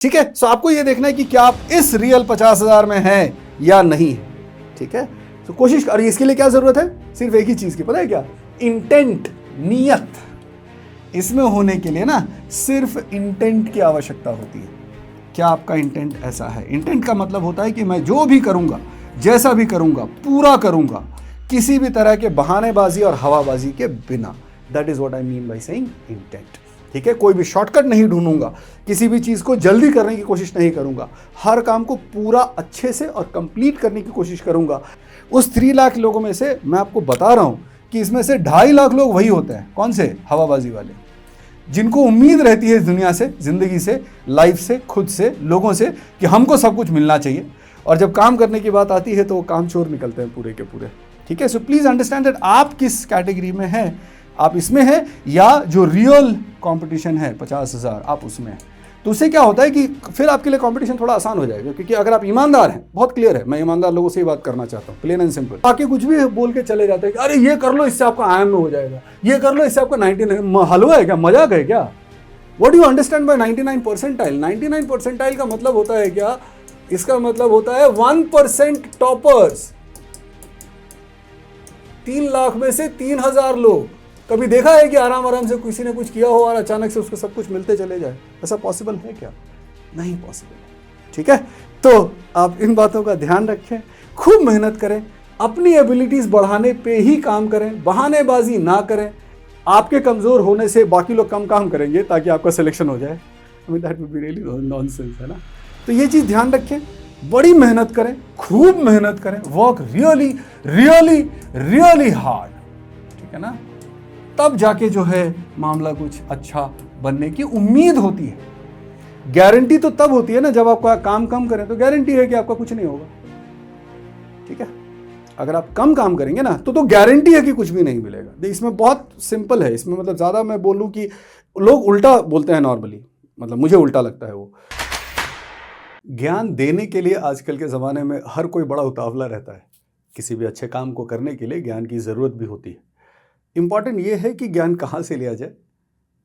ठीक है। सो आपको ये देखना है कि क्या आप इस रियल 50,000 में हैं या नहीं है। ठीक है, तो कोशिश, और इसके लिए क्या जरूरत है, सिर्फ एक ही चीज की, पता है क्या, इंटेंट, नियत। इसमें होने के लिए ना सिर्फ इंटेंट की आवश्यकता होती है। क्या आपका इंटेंट ऐसा है? इंटेंट का मतलब होता है कि मैं जो भी करूंगा, जैसा भी करूंगा, पूरा करूंगा, किसी भी तरह के बहानेबाजी और हवाबाजी के बिना। That is what I mean by saying intent. ठीक है, कोई भी शॉर्टकट नहीं ढूंढूंगा, किसी भी चीज को जल्दी करने की कोशिश नहीं करूंगा, हर काम को पूरा अच्छे से और कंप्लीट करने की कोशिश करूंगा। उस 3 लाख लोगों में से मैं आपको बता रहा हूं कि इसमें से 2.5 लाख लोग वही होते हैं, कौन से, हवाबाजी वाले, जिनको उम्मीद रहती है इस दुनिया से, जिंदगी से, लाइफ से, खुद से, लोगों से, कि हमको सब कुछ मिलना चाहिए, और जब काम करने की बात आती है तो वो काम चोर निकलते हैं पूरे के पूरे। ठीक है, सो प्लीज अंडरस्टैंड दैट आप किस कैटेगरी में हैं, आप इसमें हैं या जो रियल कंपटीशन है 50,000 आप उसमें हैं। तो उससे क्या होता है कि फिर आपके लिए कंपटीशन थोड़ा आसान हो जाएगा, क्योंकि अगर आप ईमानदार हैं, बहुत क्लियर है, मैं ईमानदार लोगों से ही बात करना चाहता हूँ, प्लेन एंड सिंपल। बाकी कुछ भी बोल के चले जाते हैं कि अरे ये कर लो इससे आपका IIM में हो जाएगा, ये कर लो इससे आपका 99, हलवा है क्या, मजाक है क्या? What do you understand by 99 percentile? 99 percentile का मतलब होता है क्या? इसका मतलब होता है 1% टॉपर्स। 3 लाख में से 3,000 लोग। कभी देखा है कि आराम आराम से किसी ने कुछ किया हो और अचानक से उसको सब कुछ मिलते चले जाए? ऐसा पॉसिबल है क्या? नहीं पॉसिबल है। ठीक है, तो आप इन बातों का ध्यान रखें, खूब मेहनत करें, अपनी एबिलिटीज बढ़ाने पे ही काम करें, बहानेबाजी ना करें। आपके कमजोर होने से बाकी लोग कम काम करेंगे ताकि आपका सिलेक्शन हो जाए। I mean that would be really nonsense, है ना? तो ये चीज ध्यान रखें, बड़ी मेहनत करें, खूब मेहनत करें, work really really really hard. ठीक है ना? तब जाके जो है मामला कुछ अच्छा बनने की उम्मीद होती है। गारंटी तो तब होती है ना जब आप काम कम करें, तो गारंटी है कि आपका कुछ नहीं होगा। ठीक है, अगर आप कम काम करेंगे ना तो गारंटी है कि कुछ भी नहीं मिलेगा। इसमें बहुत सिंपल है, इसमें मतलब ज्यादा मैं बोलूं कि लोग उल्टा बोलते हैं नॉर्मली, मतलब मुझे उल्टा लगता है वो। ज्ञान देने के लिए आजकल के ज़माने में हर कोई बड़ा उतावला रहता है। किसी भी अच्छे काम को करने के लिए ज्ञान की ज़रूरत भी होती है। इम्पॉर्टेंट ये है कि ज्ञान कहाँ से लिया जाए,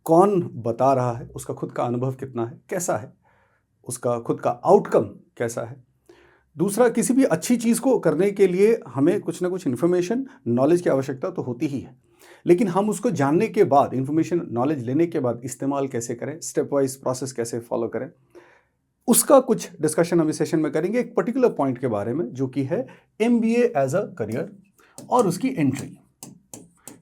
कौन बता रहा है, उसका खुद का अनुभव कितना है, कैसा है, उसका खुद का आउटकम कैसा है। दूसरा, किसी भी अच्छी चीज़ को करने के लिए हमें कुछ ना कुछ इन्फॉर्मेशन, नॉलेज की आवश्यकता तो होती ही है, लेकिन हम उसको जानने के बाद, इन्फॉर्मेशन, नॉलेज लेने के बाद इस्तेमाल कैसे करें, स्टेप वाइज प्रोसेस कैसे फॉलो करें, उसका कुछ डिस्कशन हम इस सेशन में करेंगे, एक पर्टिकुलर पॉइंट के बारे में, जो कि है MBA एज अ करियर और उसकी एंट्री।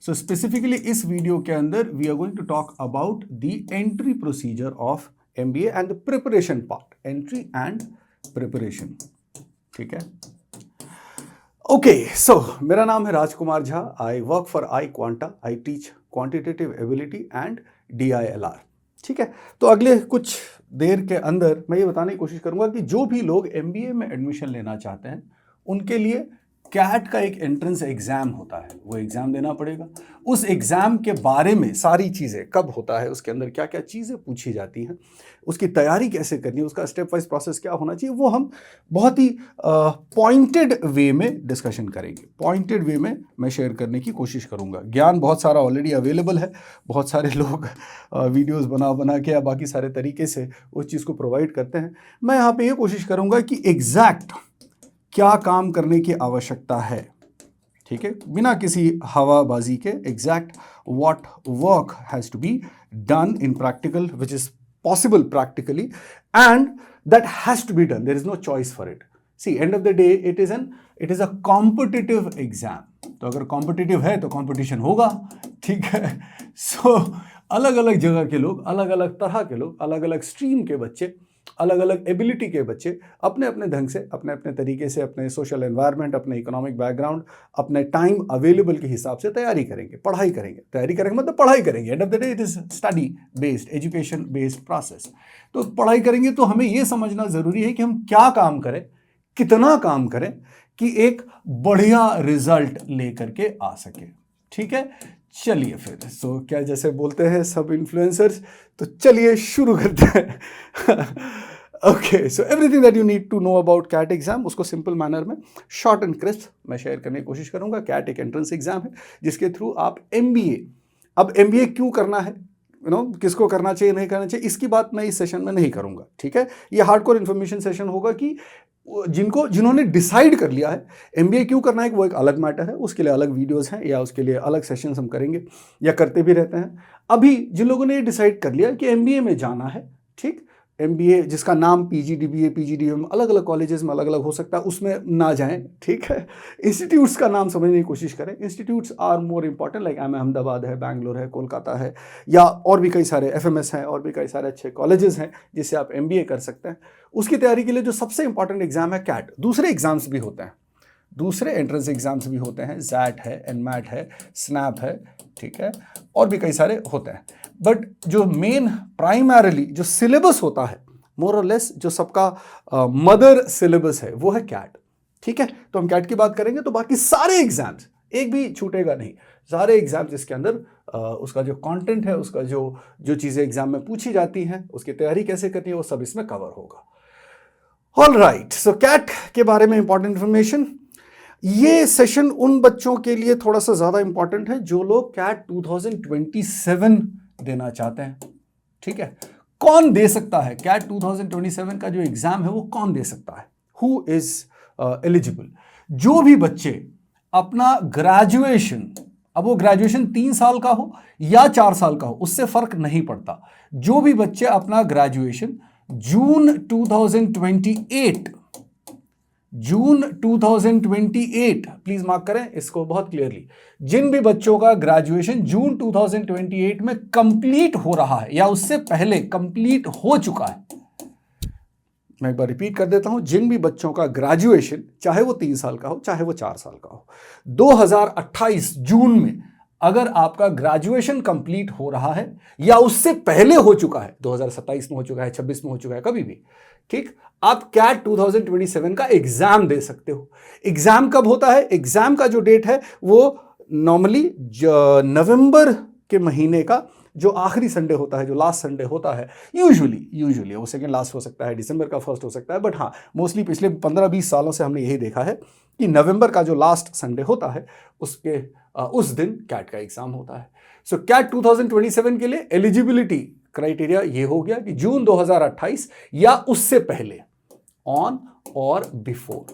सो स्पेसिफिकली इस वीडियो के अंदर we are going to talk about the entry procedure of MBA and the preparation part, entry and preparation. ठीक है, ओके। सो मेरा नाम है Rajkumar Jha, I work for iQuanta, I teach quantitative ability and DILR। ठीक है, तो अगले कुछ देर के अंदर मैं ये बताने की कोशिश करूंगा कि जो भी लोग MBA में एडमिशन लेना चाहते हैं उनके लिए कैट का एक एंट्रेंस एग्जाम होता है, वो एग्जाम देना पड़ेगा। उस एग्जाम के बारे में सारी चीज़ें, कब होता है, उसके अंदर क्या क्या चीज़ें पूछी जाती हैं, उसकी तैयारी कैसे करनी है, उसका स्टेप वाइज प्रोसेस क्या होना चाहिए, वो हम बहुत ही पॉइंटेड वे में डिस्कशन करेंगे। पॉइंटेड वे में मैं शेयर करने की कोशिश करूंगा। ज्ञान बहुत सारा ऑलरेडी अवेलेबल है, बहुत सारे लोग वीडियोस बना के या बाकी सारे तरीके से उस चीज़ को प्रोवाइड करते हैं। मैं यहाँ पे ये कोशिश करूंगा कि एग्जैक्ट क्या काम करने की आवश्यकता है, ठीक है, बिना किसी हवाबाजी के, exact what work has to be done in practical, which is possible practically, and that has to be done, there is no choice for it. See, end of the day it is a competitive exam. तो अगर competitive है तो competition होगा। ठीक है, सो अलग अलग जगह के लोग, अलग अलग तरह के लोग, अलग अलग स्ट्रीम के बच्चे, अलग अलग एबिलिटी के बच्चे अपने अपने ढंग से, अपने अपने तरीके से, अपने सोशल एनवायरनमेंट, अपने इकोनॉमिक बैकग्राउंड, अपने टाइम अवेलेबल के हिसाब से तैयारी करेंगे, पढ़ाई करेंगे। तैयारी करेंगे मतलब पढ़ाई करेंगे। And of the day it is study based, education based process. तो पढ़ाई करेंगे तो हमें यह समझना जरूरी है कि हम क्या काम करें, कितना काम करें कि एक बढ़िया रिजल्ट लेकर के आ सके। ठीक है, चलिए फिर क्या जैसे बोलते हैं सब इन्फ्लुएंसर्स, तो चलिए शुरू करते हैं। Okay, so everything that you need to know about CAT exam, उसको सिंपल मैनर में, शॉर्ट एंड क्रिस्प मैं शेयर करने की कोशिश करूंगा। कैट एक एंट्रेंस एग्जाम है जिसके थ्रू आप MBA, अब MBA क्यों करना है, किसको करना चाहिए नहीं करना चाहिए, इसकी बात मैं इस सेशन में नहीं करूंगा, ठीक है। ये हार्डकोर इन्फॉर्मेशन सेशन होगा कि जिन्होंने डिसाइड कर लिया है एमबीए क्यों करना है, वो एक अलग मैटर है, उसके लिए अलग वीडियोस हैं या उसके लिए अलग सेशंस हम करेंगे या करते भी रहते हैं। अभी जिन लोगों ने ये डिसाइड कर लिया कि एमबीए में जाना है, ठीक, एमबीए जिसका नाम पीजीडीबीए पीजीडीएम अलग अलग कॉलेजेस में अलग अलग हो सकता है, उसमें ना जाएं, ठीक है। इंस्टीट्यूट्स का नाम समझने की कोशिश करें। Institutes are more important, like Ahmedabad है, बैंगलोर है, कोलकाता है, या और भी कई सारे एफएमएस हैं, और भी कई सारे अच्छे कॉलेजेस हैं जिससे आप एमबीए कर सकते हैं। उसकी तैयारी के लिए जो सबसे इंपॉर्टेंट एग्जाम है कैट, दूसरे एग्जाम्स भी होते हैं, दूसरे एंट्रेंस एग्जाम्स भी होते हैं, जैट है, एनमैट है, स्नैप है, ठीक है, और भी कई सारे होते हैं। बट जो मेन प्राइमरीली जो सिलेबस होता है मोर और लेस, जो सबका मदर सिलेबस है, वो है कैट, ठीक है। तो हम कैट की बात करेंगे तो बाकी सारे एग्जाम्स एक भी छूटेगा नहीं, सारे एग्जाम्स जिसके अंदर उसका जो कंटेंट है, उसका जो चीज़ें एग्जाम में पूछी जाती हैं, उसकी तैयारी कैसे करनी है, वो सब इसमें कवर होगा। ऑल राइट, सो कैट के बारे में इंपॉर्टेंट इंफॉर्मेशन। ये सेशन उन बच्चों के लिए थोड़ा सा ज़्यादा इंपॉर्टेंट है जो लोग कैट 2027 देना चाहते हैं, ठीक है। कौन दे सकता है कैट 2027 का जो एग्जाम है, वो कौन दे सकता है, हु इज एलिजिबल? जो भी बच्चे अपना ग्रेजुएशन, अब वो ग्रेजुएशन 3 साल का हो या 4 साल का हो, उससे फर्क नहीं पड़ता, जो भी बच्चे अपना ग्रेजुएशन जून 2028, प्लीज मार्क करें इसको बहुत क्लियरली, जिन भी बच्चों का ग्रेजुएशन जून 2028 में कंप्लीट हो रहा है या उससे पहले कंप्लीट हो चुका है, मैं एक बार रिपीट कर देता हूं, जिन भी बच्चों का ग्रेजुएशन, चाहे वो 3 साल का हो चाहे वो 4 साल का हो, 2028 जून में अगर आपका ग्रेजुएशन कंप्लीट हो रहा है या उससे पहले हो चुका है, 2027 में हो चुका है, 26 में हो चुका है, कभी भी, ठीक, आप कैट 2027 का एग्जाम दे सकते हो। एग्जाम कब होता है? एग्जाम का जो डेट है वो नॉर्मली नवंबर के महीने का जो आखिरी संडे होता है, जो लास्ट संडे होता है, यूजुअली वो सेकेंड लास्ट हो सकता है, दिसंबर का फर्स्ट हो सकता है, बट हाँ मोस्टली पिछले 15-20 सालों से हमने यही देखा है कि नवंबर का जो लास्ट संडे होता है उसके उस दिन कैट का एग्जाम होता है। सो कैट 2027 के लिए एलिजिबिलिटी क्राइटेरिया ये हो गया कि जून 2028 या उससे पहले, ऑन और बिफोर,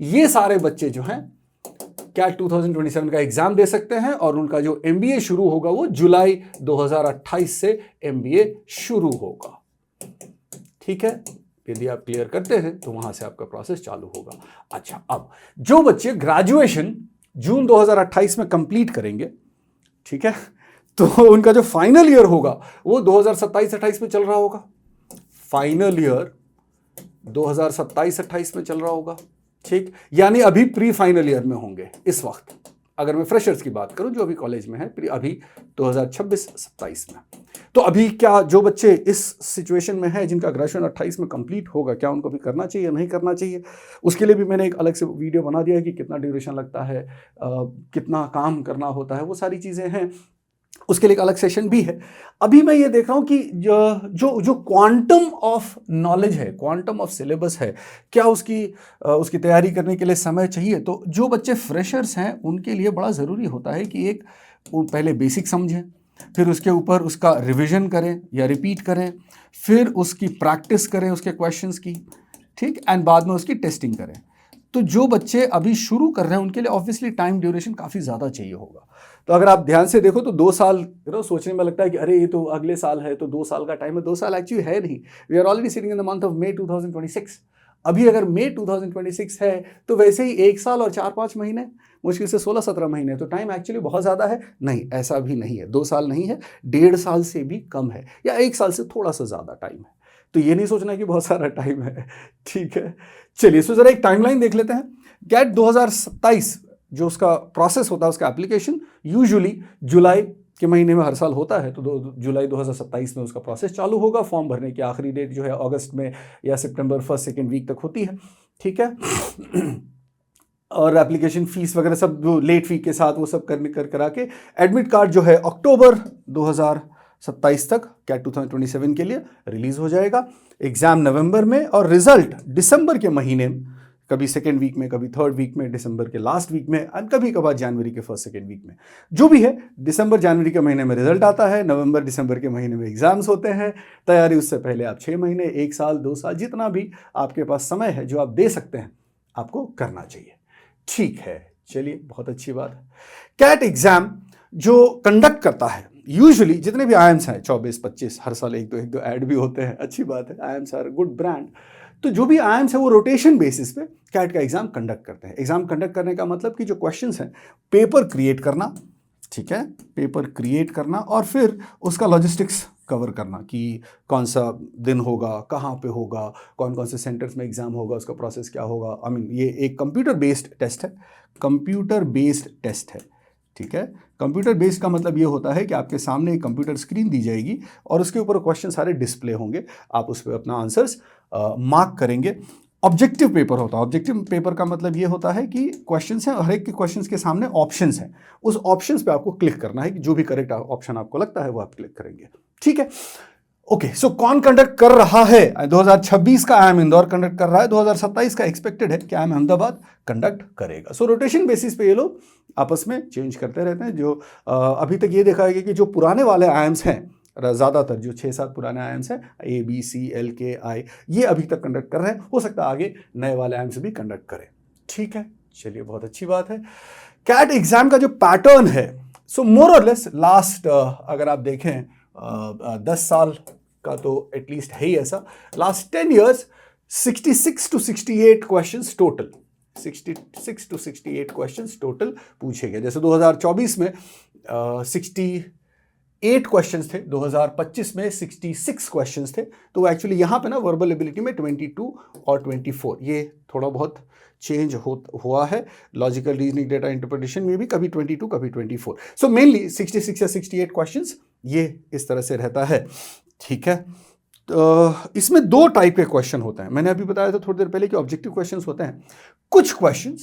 ये सारे बच्चे जो हैं कैट 2027 का एग्जाम दे सकते हैं, और उनका जो एमबीए शुरू होगा वो जुलाई 2028 से एमबीए शुरू होगा, ठीक है। यदि आप क्लियर करते हैं तो वहां से आपका प्रोसेस चालू होगा। अच्छा, अब जो बच्चे ग्रेजुएशन जून 2028 में कंप्लीट करेंगे, ठीक है, तो उनका जो फाइनल ईयर होगा वो 2027-28 में चल रहा होगा, फाइनल ईयर 2027-28 में चल रहा होगा, ठीक, यानी अभी प्री फाइनल ईयर में होंगे इस वक्त। अगर मैं फ्रेशर्स की बात करूं जो अभी कॉलेज में है, अभी 2026-27 में, तो अभी क्या जो बच्चे इस सिचुएशन में है जिनका ग्रेजुएशन 28 में कंप्लीट होगा, क्या उनको भी करना चाहिए नहीं करना चाहिए, उसके लिए भी मैंने एक अलग से वीडियो बना दिया है कि कितना ड्यूरेशन लगता है, कितना काम करना होता है, वो सारी चीज़ें हैं, उसके लिए एक अलग सेशन भी है। अभी मैं ये देख रहा हूँ कि जो क्वांटम ऑफ नॉलेज है, क्वांटम ऑफ सिलेबस है, क्या उसकी तैयारी करने के लिए समय चाहिए। तो जो बच्चे फ्रेशर्स हैं उनके लिए बड़ा ज़रूरी होता है कि एक पहले बेसिक समझें, फिर उसके ऊपर उसका रिविज़न करें या रिपीट करें, फिर उसकी प्रैक्टिस करें उसके क्वेश्चंस की, ठीक, एंड बाद में उसकी टेस्टिंग करें। तो जो बच्चे अभी शुरू कर रहे हैं उनके लिए ऑब्वियसली टाइम ड्यूरेशन काफ़ी ज़्यादा चाहिए होगा। तो अगर आप ध्यान से देखो तो 2 साल सोचने में लगता है कि अरे ये तो अगले साल है, तो 2 साल का टाइम है, 2 साल एक्चुअली है नहीं। We are already sitting in the month of May 2026। अभी अगर मई 2026 है तो वैसे ही 1 साल और 4-5 महीने, मुश्किल से 16-17 महीने, तो टाइम एक्चुअली बहुत ज़्यादा है। नहीं, ऐसा भी नहीं है, 2 साल नहीं है, 1.5 साल से भी कम है, या 1 साल से थोड़ा सा ज़्यादा टाइम है। तो ये नहीं सोचना कि बहुत सारा टाइम है, ठीक है। चलिए इसमें ज़रा एक टाइमलाइन देख लेते हैं। कैट 2027 जो उसका प्रोसेस होता है, उसका एप्लीकेशन यूजुअली जुलाई के महीने में हर साल होता है, तो जुलाई 2027 में उसका प्रोसेस चालू होगा। फॉर्म भरने की आखिरी डेट जो है अगस्त में या सितंबर 1st-2nd वीक तक होती है, ठीक है। और एप्लीकेशन फीस वगैरह सब जो लेट फी के साथ वो सब करा के एडमिट कार्ड जो है अक्टूबर 2027 तक कैट 2027 के लिए रिलीज हो जाएगा। एग्जाम नवंबर में और रिजल्ट दिसंबर के महीने कभी सेकेंड वीक में, कभी थर्ड वीक में, दिसंबर के लास्ट वीक में, और कभी कभार जनवरी के फर्स्ट सेकेंड वीक में। जो भी है, दिसंबर जनवरी के महीने में रिजल्ट आता है, नवंबर दिसंबर के महीने में एग्जाम्स होते हैं। तैयारी उससे पहले आप 6 महीने, 1 साल, 2 साल, जितना भी आपके पास समय है जो आप दे सकते हैं, आपको करना चाहिए। ठीक है, चलिए, बहुत अच्छी बात है। कैट एग्जाम जो कंडक्ट करता है, यूजुअली जितने भी आईएम्स हैं 24-25, हर साल एक दो ऐड भी होते हैं, अच्छी बात है, आईएम्स आर गुड ब्रांड। तो जो भी आईएम्स है वो रोटेशन बेसिस पे कैट का एग्जाम कंडक्ट करते हैं। एग्जाम कंडक्ट करने का मतलब कि जो क्वेश्चंस हैं, पेपर क्रिएट करना, ठीक है, पेपर क्रिएट करना और फिर उसका लॉजिस्टिक्स कवर करना कि कौन सा दिन होगा, कहाँ पे होगा, कौन कौन से सेंटर्स में एग्जाम होगा, उसका प्रोसेस क्या होगा। आई मीन ये एक कंप्यूटर बेस्ड टेस्ट है, कंप्यूटर बेस्ड टेस्ट है, ठीक है। कंप्यूटर बेस्ड का मतलब ये होता है कि आपके सामने एक कंप्यूटर स्क्रीन दी जाएगी और उसके ऊपर क्वेश्चन सारे डिस्प्ले होंगे, आप उस पर अपना आंसर्स मार्क करेंगे। ऑब्जेक्टिव पेपर होता है। ऑब्जेक्टिव पेपर का मतलब ये होता है कि क्वेश्चंस हैं, हर एक के क्वेश्चंस के सामने ऑप्शंस हैं, उस ऑप्शंस पे आपको क्लिक करना है कि जो भी करेक्ट ऑप्शन आपको लगता है वो आप क्लिक करेंगे, ठीक है। ओके, सो कौन कंडक्ट कर रहा है? 2026 का आईएम इंदौर कंडक्ट कर रहा है, 2027 का एक्सपेक्टेड है कि आईएम अहमदाबाद कंडक्ट करेगा। सो रोटेशन बेसिस पे ये लोग आपस में चेंज करते रहते हैं। जो अभी तक ये देखा गया कि जो पुराने वाले आईएम्स हैं, ज़्यादातर जो 6-7 पुराने आईएम्स हैं, ABCLKI, ये अभी तक कंडक्ट कर रहे हैं। हो सकता है आगे नए वाले आईएम्स भी कंडक्ट करें, ठीक है। चलिए, बहुत अच्छी बात है। कैट एग्जाम का जो पैटर्न है, सो मोर और लेस लास्ट अगर आप देखें 10 साल का तो एटलीस्ट है ही ऐसा, last 10 years 66 to 68 questions total, 66 to 68 questions total पूछे गए। जैसे 2024 में 68 क्वेश्चंस थे, 2025 में 66 क्वेश्चंस थे। तो एक्चुअली यहाँ पे ना वर्बल एबिलिटी में 22 और 24 ये थोड़ा बहुत चेंज हुआ है। लॉजिकल रीजनिंग, डेटा इंटरप्रिटेशन में भी कभी 22, कभी 24। सो मेनली 66 या 68 क्वेश्चंस ये इस तरह से रहता है, ठीक है। तो इसमें 2 टाइप के क्वेश्चन होते हैं। मैंने अभी बताया था थोड़ी देर पहले कि ऑब्जेक्टिव क्वेश्चंस होते हैं। कुछ क्वेश्चन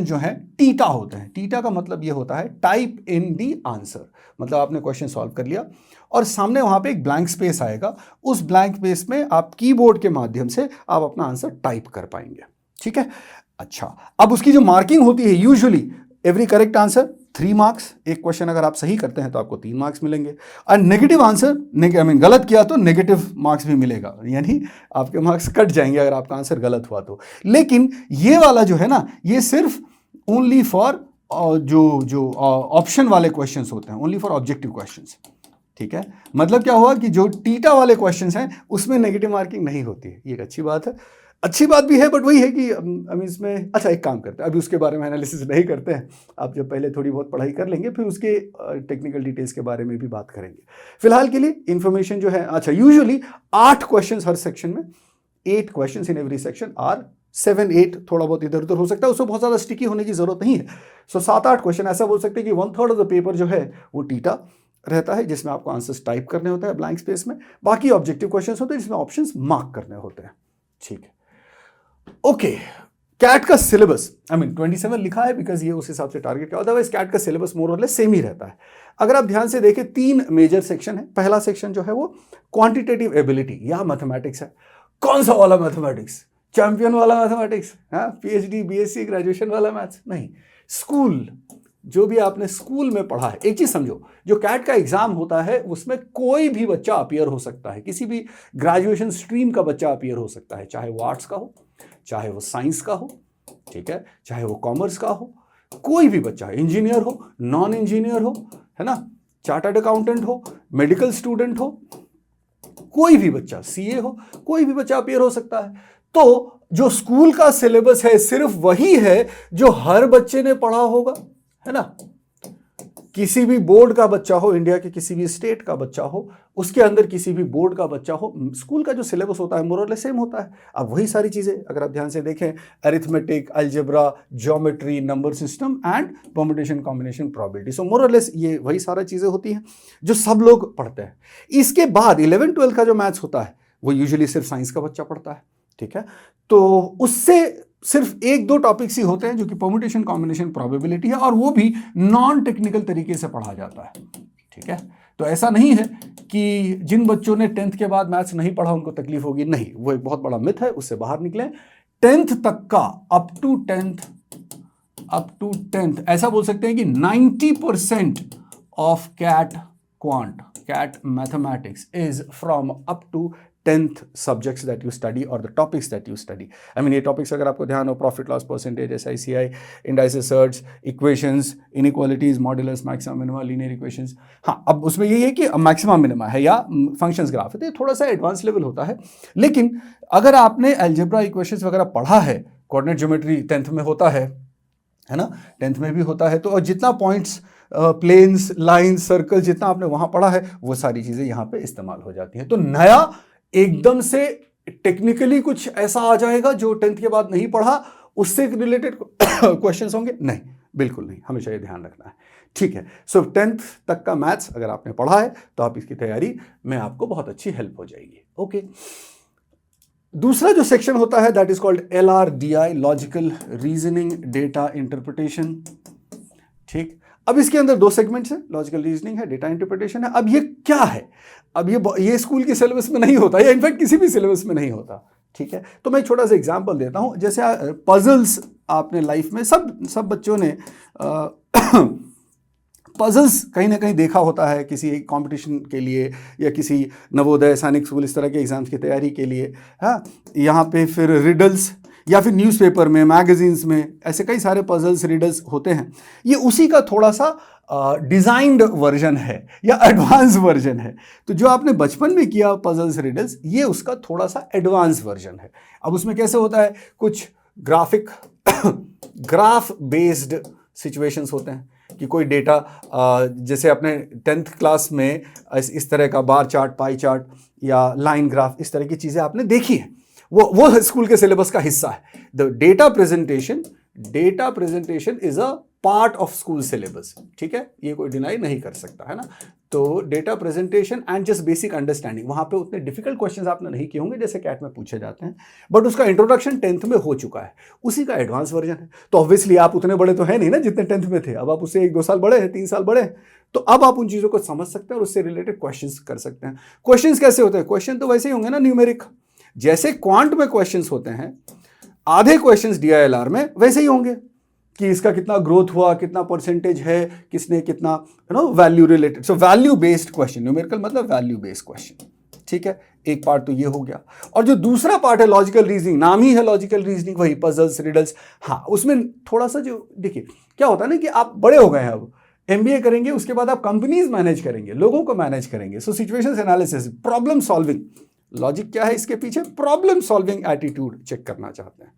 जो हैं टीटा होते हैं। टीटा का मतलब ये होता है टाइप इन दी आंसर, मतलब आपने क्वेश्चन सॉल्व कर लिया और सामने वहां पे एक ब्लैंक स्पेस आएगा, उस ब्लैंक स्पेस में आप कीबोर्ड के माध्यम से आप अपना आंसर टाइप कर पाएंगे, ठीक है। अच्छा, अब उसकी जो मार्किंग होती है, usually every correct answer 3 marks. एक क्वेश्चन अगर आप सही करते हैं तो आपको 3 मार्क्स मिलेंगे, और नेगेटिव आंसर गलत किया तो नेगेटिव मार्क्स भी मिलेगा, यानी आपके मार्क्स कट जाएंगे अगर आपका आंसर गलत हुआ तो। लेकिन ये वाला जो है ना, ये सिर्फ ओनली फॉर जो ऑप्शन वाले क्वेश्चंस होते हैं, ओनली फॉर ऑब्जेक्टिव क्वेश्चंस, ठीक है। मतलब क्या हुआ कि जो टीटा वाले क्वेश्चंस हैं उसमें नेगेटिव मार्किंग नहीं होती है। ये एक अच्छी बात है, अच्छी बात भी है, बट वही है कि अभी इसमें अच्छा एक काम करते हैं, अभी उसके बारे में एनालिसिस नहीं करते हैं। आप जब पहले थोड़ी बहुत पढ़ाई कर लेंगे फिर उसके टेक्निकल डिटेल्स के बारे में भी बात करेंगे। फिलहाल के लिए इन्फॉर्मेशन जो है, अच्छा, यूजुअली 8 क्वेश्चंस हर सेक्शन में, 8 questions in every section, are 7-8 थोड़ा बहुत इधर उधर हो सकता है, उसमें बहुत ज़्यादा स्टिकी होने की जरूरत नहीं है। सो 7-8 क्वेश्चन, ऐसा बोल सकते हैं कि 1/3 ऑफ द पेपर जो है वो टीटा रहता है, जिसमें आपको आंसर्स टाइप करने होते हैं ब्लैंक स्पेस में। बाकी ऑब्जेक्टिव क्वेश्चंस होते हैं जिसमें ऑप्शंस मार्क करने होते हैं, ठीक है। ओके, कैट का सिलेबस 27 लिखा है बिकॉज ये उस हिसाब से टारगेट का, अदरवाइज कैट का सिलेबस मोर और लेस सेम ही रहता है। अगर आप ध्यान से देखें 3 मेजर सेक्शन है। पहला सेक्शन जो है वो क्वांटिटेटिव एबिलिटी या मैथमेटिक्स है। कौन सा वाला मैथमेटिक्स? चैंपियन वाला मैथमेटिक्स, PhD BSc ग्रेजुएशन वाला मैथ्स नहीं, स्कूल, जो भी आपने स्कूल में पढ़ा है। एक चीज समझो, जो कैट का एग्जाम होता है उसमें कोई भी बच्चा अपीयर हो सकता है, किसी भी ग्रेजुएशन स्ट्रीम का बच्चा अपीयर हो सकता है, चाहे वो आर्ट्स का हो, चाहे वो साइंस का हो, ठीक है, चाहे वो कॉमर्स का हो, कोई भी बच्चा, इंजीनियर हो, नॉन इंजीनियर हो, है ना, चार्टर्ड अकाउंटेंट हो, मेडिकल स्टूडेंट हो, कोई भी बच्चा, CA हो, कोई भी बच्चा अपीयर हो सकता है। तो जो स्कूल का सिलेबस है सिर्फ वही है जो हर बच्चे ने पढ़ा होगा, है ना। किसी भी बोर्ड का बच्चा हो, इंडिया के किसी भी स्टेट का बच्चा हो, उसके अंदर किसी भी बोर्ड का बच्चा हो, स्कूल का जो सिलेबस होता है मोर और लेस सेम होता है। अब वही सारी चीजें अगर आप ध्यान से देखें, arithmetic, algebra, geometry, number system and permutation, combination, probability, so more और लेस ये वही सारा चीजें होती हैं जो सब लोग पढ़ते हैं। इसके बाद 11-12 का जो मैथ्स होता है वो यूजुअली सिर्फ साइंस का बच्चा पढ़ता है, ठीक है। तो उससे सिर्फ 1-2 टॉपिक्स ही होते हैं जो कि परम्यूटेशन, कॉम्बिनेशन, प्रोबेबिलिटी है, और वो भी नॉन टेक्निकल तरीके से पढ़ा जाता है, ठीक है। तो ऐसा नहीं है कि जिन बच्चों ने 10th के बाद मैथ्स नहीं पढ़ा उनको तकलीफ होगी, नहीं, वो एक बहुत बड़ा मिथ है, उससे बाहर निकलें। 10th तक का, अप टू टेंथ ऐसा बोल सकते हैं कि 90% of CAT mathematics is from up to 10th subjects that you study और the topics that you study. I mean ये टॉपिक्स अगर आपको ध्यान हो, profit loss percentage, SICI, indices surds, equations, inequalities, modulus, maxima minima, linear equations. हाँ, अब उसमें ये है कि मैक्सिमा मिनिमा है या फंक्शंस ग्राफ है, तो ये थोड़ा सा एडवांस लेवल होता है। लेकिन अगर आपने अलजेब्रा इक्वेशंस वगैरह पढ़ा है, कोऑर्डिनेट ज्योमेट्री 10th में होता है ना, 10th में भी होता है, तो और जितना पॉइंट्स, प्लेन्स, लाइन्स, सर्कल जितना आपने वहां पढ़ा है वो सारी चीजें यहां पे इस्तेमाल हो जाती हैं। तो नया एकदम से टेक्निकली कुछ ऐसा आ जाएगा जो 10th के बाद नहीं पढ़ा, उससे रिलेटेड क्वेश्चंस होंगे? नहीं, बिल्कुल नहीं, हमेशा ये ध्यान रखना है। ठीक है, सो 10th तक का मैथ्स अगर आपने पढ़ा है तो आप इसकी तैयारी में आपको बहुत अच्छी हेल्प हो जाएगी। ओके, दूसरा जो सेक्शन होता है that is called LRDI, logical reasoning data interpretation. ठीक, अब इसके अंदर दो सेगमेंट्स हैं, लॉजिकल रीजनिंग है, डेटा इंटरप्रिटेशन है। अब ये क्या है? अब ये स्कूल के सिलेबस में नहीं होता, या इनफैक्ट किसी भी सिलेबस में नहीं होता। ठीक है, तो मैं एक छोटा सा एग्जांपल देता हूं। जैसे पजल्स आपने लाइफ में सब बच्चों ने पजल्स कहीं ना कहीं देखा होता है, किसी एक कॉम्पिटिशन के लिए या किसी नवोदय, सैनिक स्कूल, इस तरह के एग्जाम्स की तैयारी के लिए। हाँ, यहाँ पे फिर रिडल्स या फिर न्यूज़पेपर में, मैगजीन्स में ऐसे कई सारे पजल्स, रिडल्स होते हैं। ये उसी का थोड़ा सा डिजाइंड वर्जन है या एडवांस वर्जन है। तो जो आपने बचपन में किया पजल्स, रिडल्स, ये उसका थोड़ा सा एडवांस वर्जन है। अब उसमें कैसे होता है, कुछ ग्राफ बेस्ड सिचुएशंस होते हैं कि कोई डेटा, जैसे अपने 10th क्लास में इस तरह का बार चार्ट, पाई चार्ट या लाइन ग्राफ, इस तरह की चीज़ें आपने देखी हैं, वो स्कूल के सिलेबस का हिस्सा है। The data presentation is a part of school syllabus. ठीक है, ये कोई डिनाई नहीं कर सकता, है ना। तो data presentation and just basic understanding, वहां पे उतने डिफिकल्ट क्वेश्चंस आपने नहीं किए होंगे जैसे कैट में पूछे जाते हैं, बट उसका इंट्रोडक्शन 10th में हो चुका है, उसी का एडवांस वर्जन है। तो ऑब्वियसली आप उतने बड़े तो है नहीं ना जितने 10th में थे, अब आप उससे 1-2 साल बड़े हैं, 3 साल बड़े हैं, तो अब आप उन चीज़ों को समझ सकते हैं और उससे रिलेटेड क्वेश्चंस कर सकते हैं। क्वेश्चंस कैसे होते हैं? क्वेश्चन तो वैसे ही होंगे ना, न्यूमेरिक, जैसे क्वांट में क्वेश्चंस होते हैं, आधे क्वेश्चंस DILR में वैसे ही होंगे कि इसका कितना ग्रोथ हुआ, कितना परसेंटेज है, किसने कितना, value related. So value based question, numerical मतलब वैल्यू बेस्ड क्वेश्चन। ठीक है, एक पार्ट तो ये हो गया। और जो दूसरा पार्ट है लॉजिकल रीजनिंग, नाम ही है लॉजिकल रीजनिंग, वही पजल्स, रिडल्स। हाँ, उसमें थोड़ा सा जो देखिए क्या होता है ना कि आप बड़े हो गए हैं, अब MBA करेंगे, उसके बाद आप कंपनीज मैनेज करेंगे, लोगों को मैनेज करेंगे। So situations analysis, problem solving, logic क्या है इसके पीछे? प्रॉब्लम सॉल्विंग एटीट्यूड चेक करना चाहते हैं।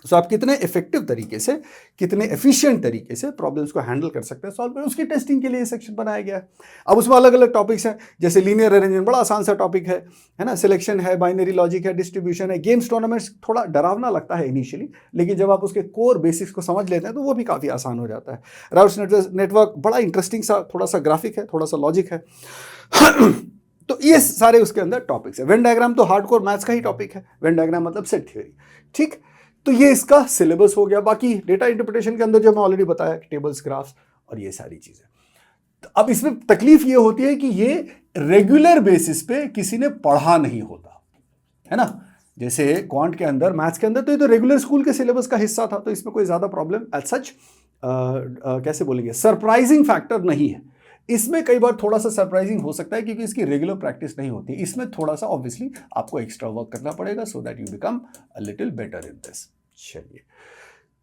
सो आप कितने इफेक्टिव तरीके से, कितने एफिशिएंट तरीके से प्रॉब्लम्स को हैंडल कर सकते हैं, सॉल्व करें, उसकी टेस्टिंग के लिए सेक्शन बनाया गया है। अब उसमें अलग अलग टॉपिक्स हैं, जैसे लीनियर अरेंजमेंट, बड़ा आसान सा टॉपिक है ना, सिलेक्शन है, बाइनरी लॉजिक है, डिस्ट्रीब्यूशन है, गेम्स, टूर्नामेंट्स। थोड़ा डरावना लगता है इनिशियली, लेकिन जब आप उसके कोर बेसिक्स को समझ लेते हैं तो वो भी काफ़ी आसान हो जाता है। राउट्स नेटवर्क बड़ा इंटरेस्टिंग सा, थोड़ा सा ग्राफिक है, थोड़ा सा लॉजिक है। तो ये सारे उसके अंदर टॉपिक्स है। वेन डायग्राम तो हार्डकोर मैथ्स का ही टॉपिक है, वेन डायग्राम मतलब सेट थ्योरी। ठीक, तो ये इसका सिलेबस हो गया। बाकी डेटा इंटरप्रिटेशन के अंदर जो मैं ऑलरेडी बताया, टेबल्स, ग्राफ्स और ये सारी चीजें। तो अब इसमें तकलीफ ये होती है कि ये रेगुलर बेसिस पे किसी ने पढ़ा नहीं होता, है ना। जैसे क्वांट के अंदर, मैथ्स के अंदर, तो ये तो रेगुलर स्कूल के सिलेबस का हिस्सा था, तो इसमें कोई ज्यादा प्रॉब्लम एज सच कैसे बोलेंगे, सरप्राइजिंग फैक्टर नहीं है। इसमें कई बार थोड़ा सा सरप्राइजिंग हो सकता है क्योंकि इसकी रेगुलर प्रैक्टिस नहीं होती। इसमें थोड़ा सा ऑब्वियसली आपको एक्स्ट्रा वर्क करना पड़ेगा so that you become a little better in this. चलिए,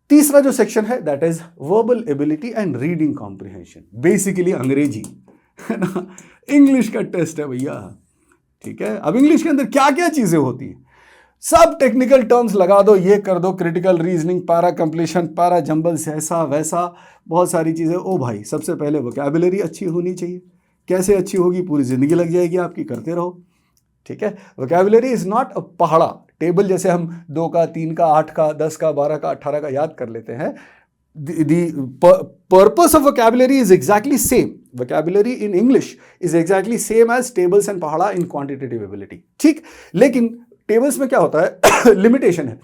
तीसरा जो सेक्शन है that is verbal ability and reading comprehension, basically अंग्रेजी, है ना, इंग्लिश का टेस्ट है भैया। ठीक है, अब इंग्लिश के अंदर क्या क्या चीजें होती हैं, सब टेक्निकल टर्म्स लगा दो, ये कर दो, critical reasoning, para completion, para jumbles, ऐसा वैसा, बहुत सारी चीजें। ओ भाई, सबसे पहले वोकैबुलरी अच्छी होनी चाहिए। कैसे अच्छी होगी? पूरी जिंदगी लग जाएगी आपकी, करते रहो। ठीक है, वोकैबुलरी इज नॉट अ पहाड़ा टेबल, जैसे हम 2 का, 3 का, 8 का, 10 का, 12 का, 18 का याद कर लेते हैं। The purpose of vocabulary is exactly same. Vocabulary in English is exactly same as tables and पहाड़ा in quantitative ability. ठीक, लेकिन टेबल्स में क्या होता है, लिमिटेशन है।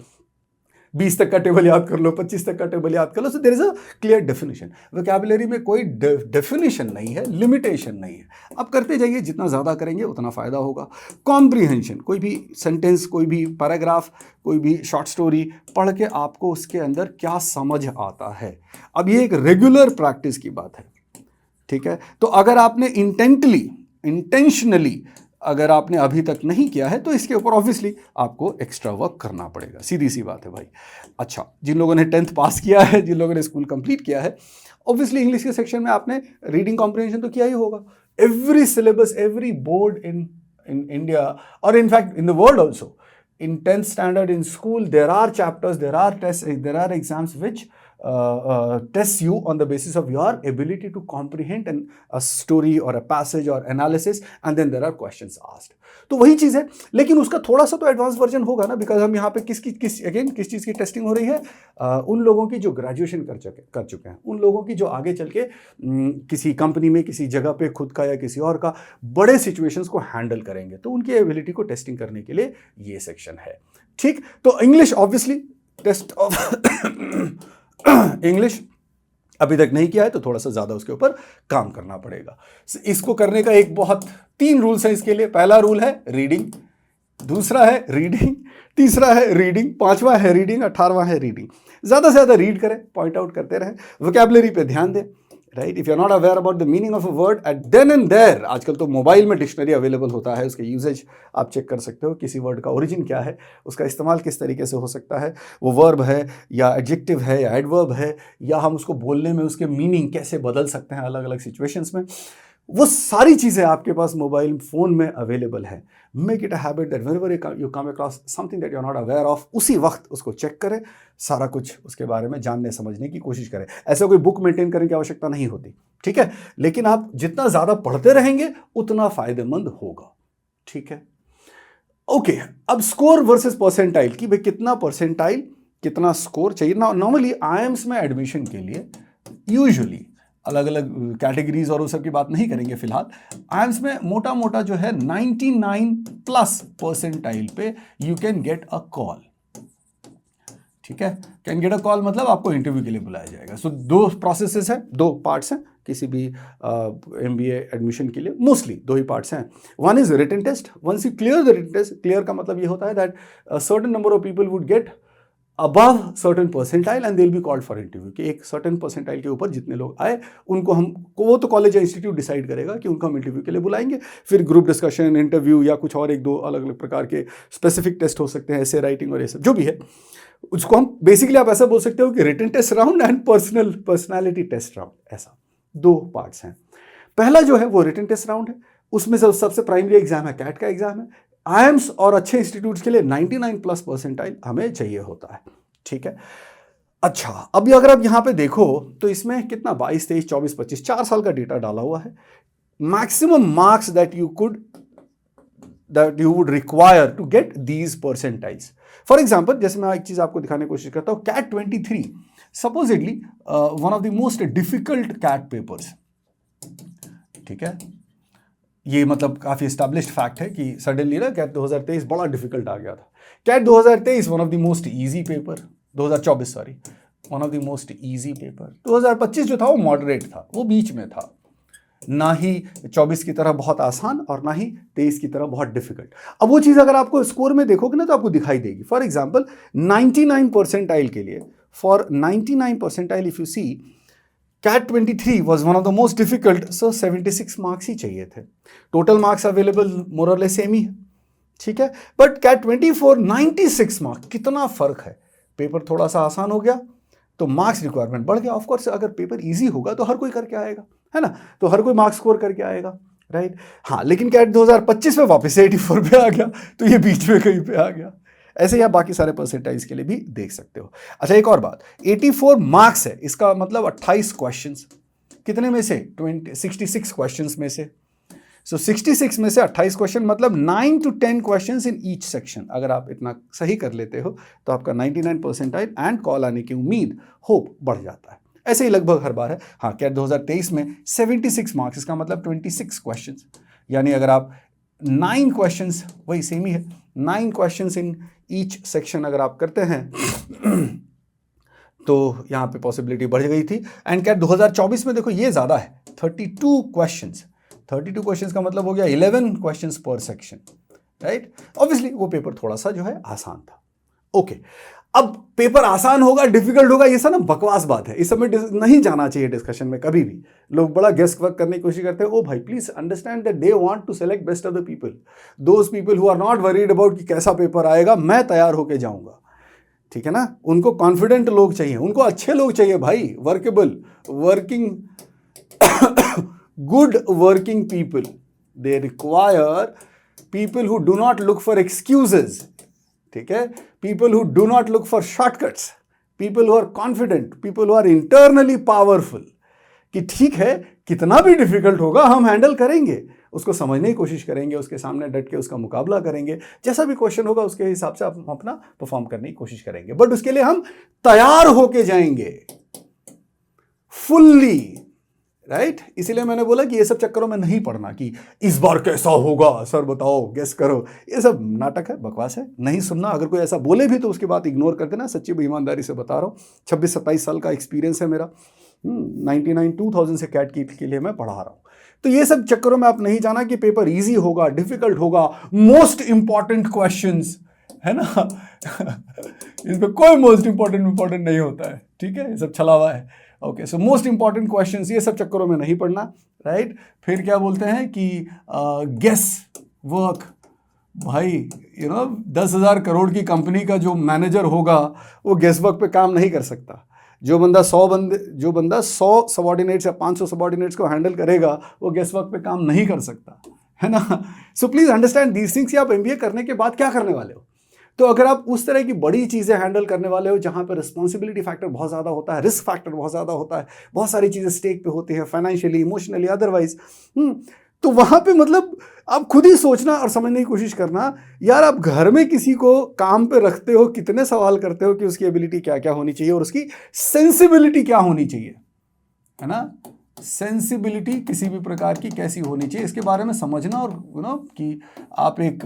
20 तक का टेबल याद कर लो, 25 तक का टेबल याद कर लो। So there is a clear definition. Vocabulary में कोई डेफिनेशन नहीं है, लिमिटेशन नहीं है। आप करते जाइए, जितना ज़्यादा करेंगे उतना फ़ायदा होगा। कॉम्प्रीहेंशन, कोई भी सेंटेंस, कोई भी पैराग्राफ, कोई भी शॉर्ट स्टोरी पढ़ के आपको उसके अंदर क्या समझ आता है। अब ये एक रेगुलर प्रैक्टिस की बात है, ठीक है। तो अगर आपने इंटेंशनली अगर आपने अभी तक नहीं किया है तो इसके ऊपर ऑब्वियसली आपको एक्स्ट्रा वर्क करना पड़ेगा, सीधी सी बात है भाई। अच्छा, जिन लोगों ने 10th पास किया है, जिन लोगों ने स्कूल कंप्लीट किया है, ऑब्वियसली इंग्लिश के सेक्शन में आपने रीडिंग कॉम्प्रिहेंशन तो किया ही होगा। Every syllabus, every board in India और in fact in the world also, in 10th standard in school there are chapters, there are tests, there are exams which tests you on the basis of your ability to comprehend a story or a passage or analysis, and then there are questions asked. तो वही चीज़ है, लेकिन उसका थोड़ा सा तो advance version होगा ना, बिकॉज हम यहाँ पे किस चीज़ की टेस्टिंग हो रही है? उन लोगों की जो ग्रेजुएशन कर चुके हैं, उन लोगों की जो आगे चल के किसी कंपनी में, किसी जगह पे खुद का या किसी और का बड़े सिचुएशंस को हैंडल करेंगे, तो उनकी एबिलिटी को टेस्टिंग करने के लिए ये सेक्शन है, ठीक। तो English obviously test of English अभी तक नहीं किया है तो थोड़ा सा ज़्यादा उसके ऊपर काम करना पड़ेगा। इसको करने का एक बहुत 3 रूल्स हैं इसके लिए। पहला रूल है रीडिंग, दूसरा है रीडिंग, तीसरा है रीडिंग, 5वां है रीडिंग, 18वां है रीडिंग। ज़्यादा से ज़्यादा रीड करें, पॉइंट आउट करते रहें, वोकैबुलरी पे ध्यान दें, right. If you are not aware about the meaning of a word at then and there, आजकल तो मोबाइल में डिक्शनरी अवेलेबल होता है, उसके यूजेज आप चेक कर सकते हो, किसी वर्ड का ओरिजिन क्या है, उसका इस्तेमाल किस तरीके से हो सकता है, वो वर्ब है या एडजेक्टिव है या एडवर्ब है, या हम उसको बोलने में उसके मीनिंग कैसे बदल सकते हैं अलग अलग सिचुएशंस में, वो सारी चीज़ें आपके पास मोबाइल फ़ोन में अवेलेबल है। Make it a habit that whenever you come across something that you are not aware of, उसी वक्त उसको चेक करें, सारा कुछ उसके बारे में जानने समझने की कोशिश करें। ऐसा कोई बुक मेंटेन करने की आवश्यकता नहीं होती, ठीक है, लेकिन आप जितना ज़्यादा पढ़ते रहेंगे उतना फ़ायदेमंद होगा, ठीक है। ओके, अब स्कोर वर्सेस परसेंटाइल की, भाई कितना परसेंटाइल, कितना स्कोर चाहिए ना। नॉर्मली आईएम्स में एडमिशन के लिए यूजुअली अलग अलग कैटेगरीज और उस सब की बात नहीं करेंगे फिलहाल। आईएम्स में मोटा मोटा जो है 99+ परसेंटाइल पे you can get a call, ठीक है। कैन गेट अ कॉल मतलब आपको इंटरव्यू के लिए बुलाया जाएगा। सो 2 प्रोसेसेस हैं, 2 पार्ट्स हैं किसी भी MBA एडमिशन के लिए, मोस्टली 2 ही पार्ट्स हैं। One is written test, once you clear the written test, clear का मतलब ये होता है that certain number of people would get above certain percentile and they'll be called for interview, कि एक certain percentile के ऊपर जितने लोग आए उनको वो तो कॉलेज या इंस्टीट्यूट डिसाइड करेगा कि उनको हम इंटरव्यू के लिए बुलाएंगे। फिर ग्रुप डिस्कशन, इंटरव्यू या कुछ और 1-2 अलग अलग प्रकार के स्पेसिफिक टेस्ट हो सकते हैं, ऐसे राइटिंग और ये सब जो भी है, उसको हम बेसिकली आप ऐसा बोल सकते हो कि written test round and personality test round, ऐसा 2 पार्ट्स हैं। पहला जो है वो रिटन टेस्ट राउंड है, उसमें सबसे प्राइमरी एग्जाम है, कैट का एग्जाम है। आईएम्स और अच्छे इंस्टीट्यूट्स के लिए 99+ परसेंटाइल हमें चाहिए होता है, ठीक है। अच्छा, अभी अगर आप यहां पे देखो तो इसमें कितना 22, 23, 24, 25 4 साल का डेटा डाला हुआ है। Maximum marks that you would require to get these percentiles. For example, जैसे मैं एक चीज आपको दिखाने की कोशिश करता हूं, CAT 23 supposedly one of the most difficult CAT papers, ठीक है। ये मतलब काफ़ी एस्टैब्लिश्ड फैक्ट है कि सडनली ना कैट 2023 बड़ा डिफिकल्ट आ गया था। CAT 2023 one of the most easy paper, 2024 sorry, one of the most easy paper. 2025 जो था वो मॉडरेट था, वो बीच में था, ना ही 24 की तरह बहुत आसान और ना ही 23 की तरह बहुत डिफिकल्ट। अब वो चीज़ अगर आपको स्कोर में देखोगे ना तो आपको दिखाई देगी। फॉर एग्जाम्पल 99 परसेंटाइल के लिए, for 99 percentile if you see, CAT 23 was one of the most difficult, so 76 marks ही चाहिए थे। टोटल मार्क्स अवेलेबल मोर और लेस सेम ही है, ठीक है। बट कैट 24 96 मार्क्स, कितना फर्क है। पेपर थोड़ा सा आसान हो गया तो मार्क्स रिक्वायरमेंट बढ़ गया। ऑफकोर्स अगर पेपर इजी होगा तो हर कोई करके आएगा, है ना, तो हर कोई मार्क्स स्कोर करके आएगा, राइट। हाँ, लेकिन कैट 2025 में वापस से 84 पे आ गया, तो ये बीच में कहीं पे आ गया। ऐसे ही आप बाकी सारे परसेंटाइज के लिए भी देख सकते हो। अच्छा, एक और बात, 84 मार्क्स है, इसका मतलब 28 क्वेश्चंस, कितने में से 66 क्वेश्चंस में से। सो 66 में से 28 क्वेश्चन मतलब 9 to 10 questions in each section. अगर आप इतना सही कर लेते हो तो आपका 99 परसेंटाइल एंड कॉल आने की उम्मीद, होप बढ़ जाता है। ऐसे ही लगभग हर बार है। हाँ, कैट 2023 में 76 मार्क्स, इसका मतलब 26 क्वेश्चंस, यानी अगर आप 9 क्वेश्चंस, वही सेम ही है, 9 क्वेश्चंस इन ईच सेक्शन अगर आप करते हैं तो यहाँ पे पॉसिबिलिटी बढ़ गई थी। एंड कैट 2024 में देखो ये ज़्यादा है, 32 क्वेश्चंस। 32 क्वेश्चंस का मतलब हो गया 11 क्वेश्चंस पर सेक्शन, राइट। ऑब्वियसली वो पेपर थोड़ा सा जो है आसान था। ओके, अब पेपर आसान होगा डिफिकल्ट होगा ये सब ना बकवास बात है, इस सब में नहीं जाना चाहिए डिस्कशन में कभी भी। लोग बड़ा गेस वर्क करने की कोशिश करते हैं। ओ भाई please understand that they want to select best of the people, those people who are not worried about कि कैसा पेपर आएगा, मैं तैयार होके जाऊंगा, ठीक है ना। उनको कॉन्फिडेंट लोग चाहिए, उनको अच्छे लोग चाहिए भाई, workable, working, good working people. They require people who do not look for excuses, ठीक है, people who do not look for shortcuts, people who are confident, people who are internally powerful, कि ठीक है कितना भी डिफिकल्ट होगा हम handle करेंगे, उसको समझने की कोशिश करेंगे, उसके सामने डट के उसका मुकाबला करेंगे, जैसा भी क्वेश्चन होगा उसके हिसाब से हम अपना परफॉर्म करने की कोशिश करेंगे, बट उसके लिए हम तैयार होके जाएंगे फुल्ली, राइट। इसीलिए मैंने बोला कि ये सब चक्करों में नहीं पड़ना कि इस बार कैसा होगा सर बताओ, गेस करो, ये सब नाटक है, बकवास है, नहीं सुनना। अगर कोई ऐसा बोले भी तो उसकी बात इग्नोर कर देना, सच्ची ईमानदारी से बता रहा हूँ। 26-27 साल का एक्सपीरियंस है मेरा, 2000 से कैट के लिए मैं पढ़ा रहा हूँ। तो ये सब चक्करों में आप नहीं जाना कि पेपर ईजी होगा, डिफिकल्ट होगा, मोस्ट इंपॉर्टेंट क्वेश्चंस, है ना। इसमें कोई मोस्ट इंपॉर्टेंट नहीं होता है, ठीक है, ये सब छलावा है। Okay, so most important questions, ये सब चक्करों में नहीं पड़ना, राइट। फिर क्या बोलते हैं कि गेस वर्क, भाई 10,000 करोड़ की कंपनी का जो मैनेजर होगा वो गेस वर्क पे काम नहीं कर सकता। जो बंदा 100 सबॉर्डिनेट्स या 500 सबॉर्डिनेट्स को हैंडल करेगा वो गेस वर्क पे काम नहीं कर सकता, है ना। So please understand these things. आप एमबीए करने के बाद क्या करने वाले हो। तो अगर आप उस तरह की बड़ी चीज़ें हैंडल करने वाले हो जहाँ पर रिस्पॉन्सिबिलिटी फैक्टर बहुत ज़्यादा होता है, रिस्क फैक्टर बहुत ज़्यादा होता है, बहुत सारी चीज़ें स्टेक पे होती हैं, फाइनेंशियली, इमोशनली, अदरवाइज, तो वहाँ पे मतलब आप खुद ही सोचना और समझने की कोशिश करना, यार आप घर में किसी को काम पे रखते हो, कितने सवाल करते हो कि उसकी एबिलिटी क्या क्या होनी चाहिए और उसकी सेंसिबिलिटी क्या होनी चाहिए, है ना। सेंसिबिलिटी किसी भी प्रकार की कैसी होनी चाहिए, इसके बारे में समझना। और कि आप एक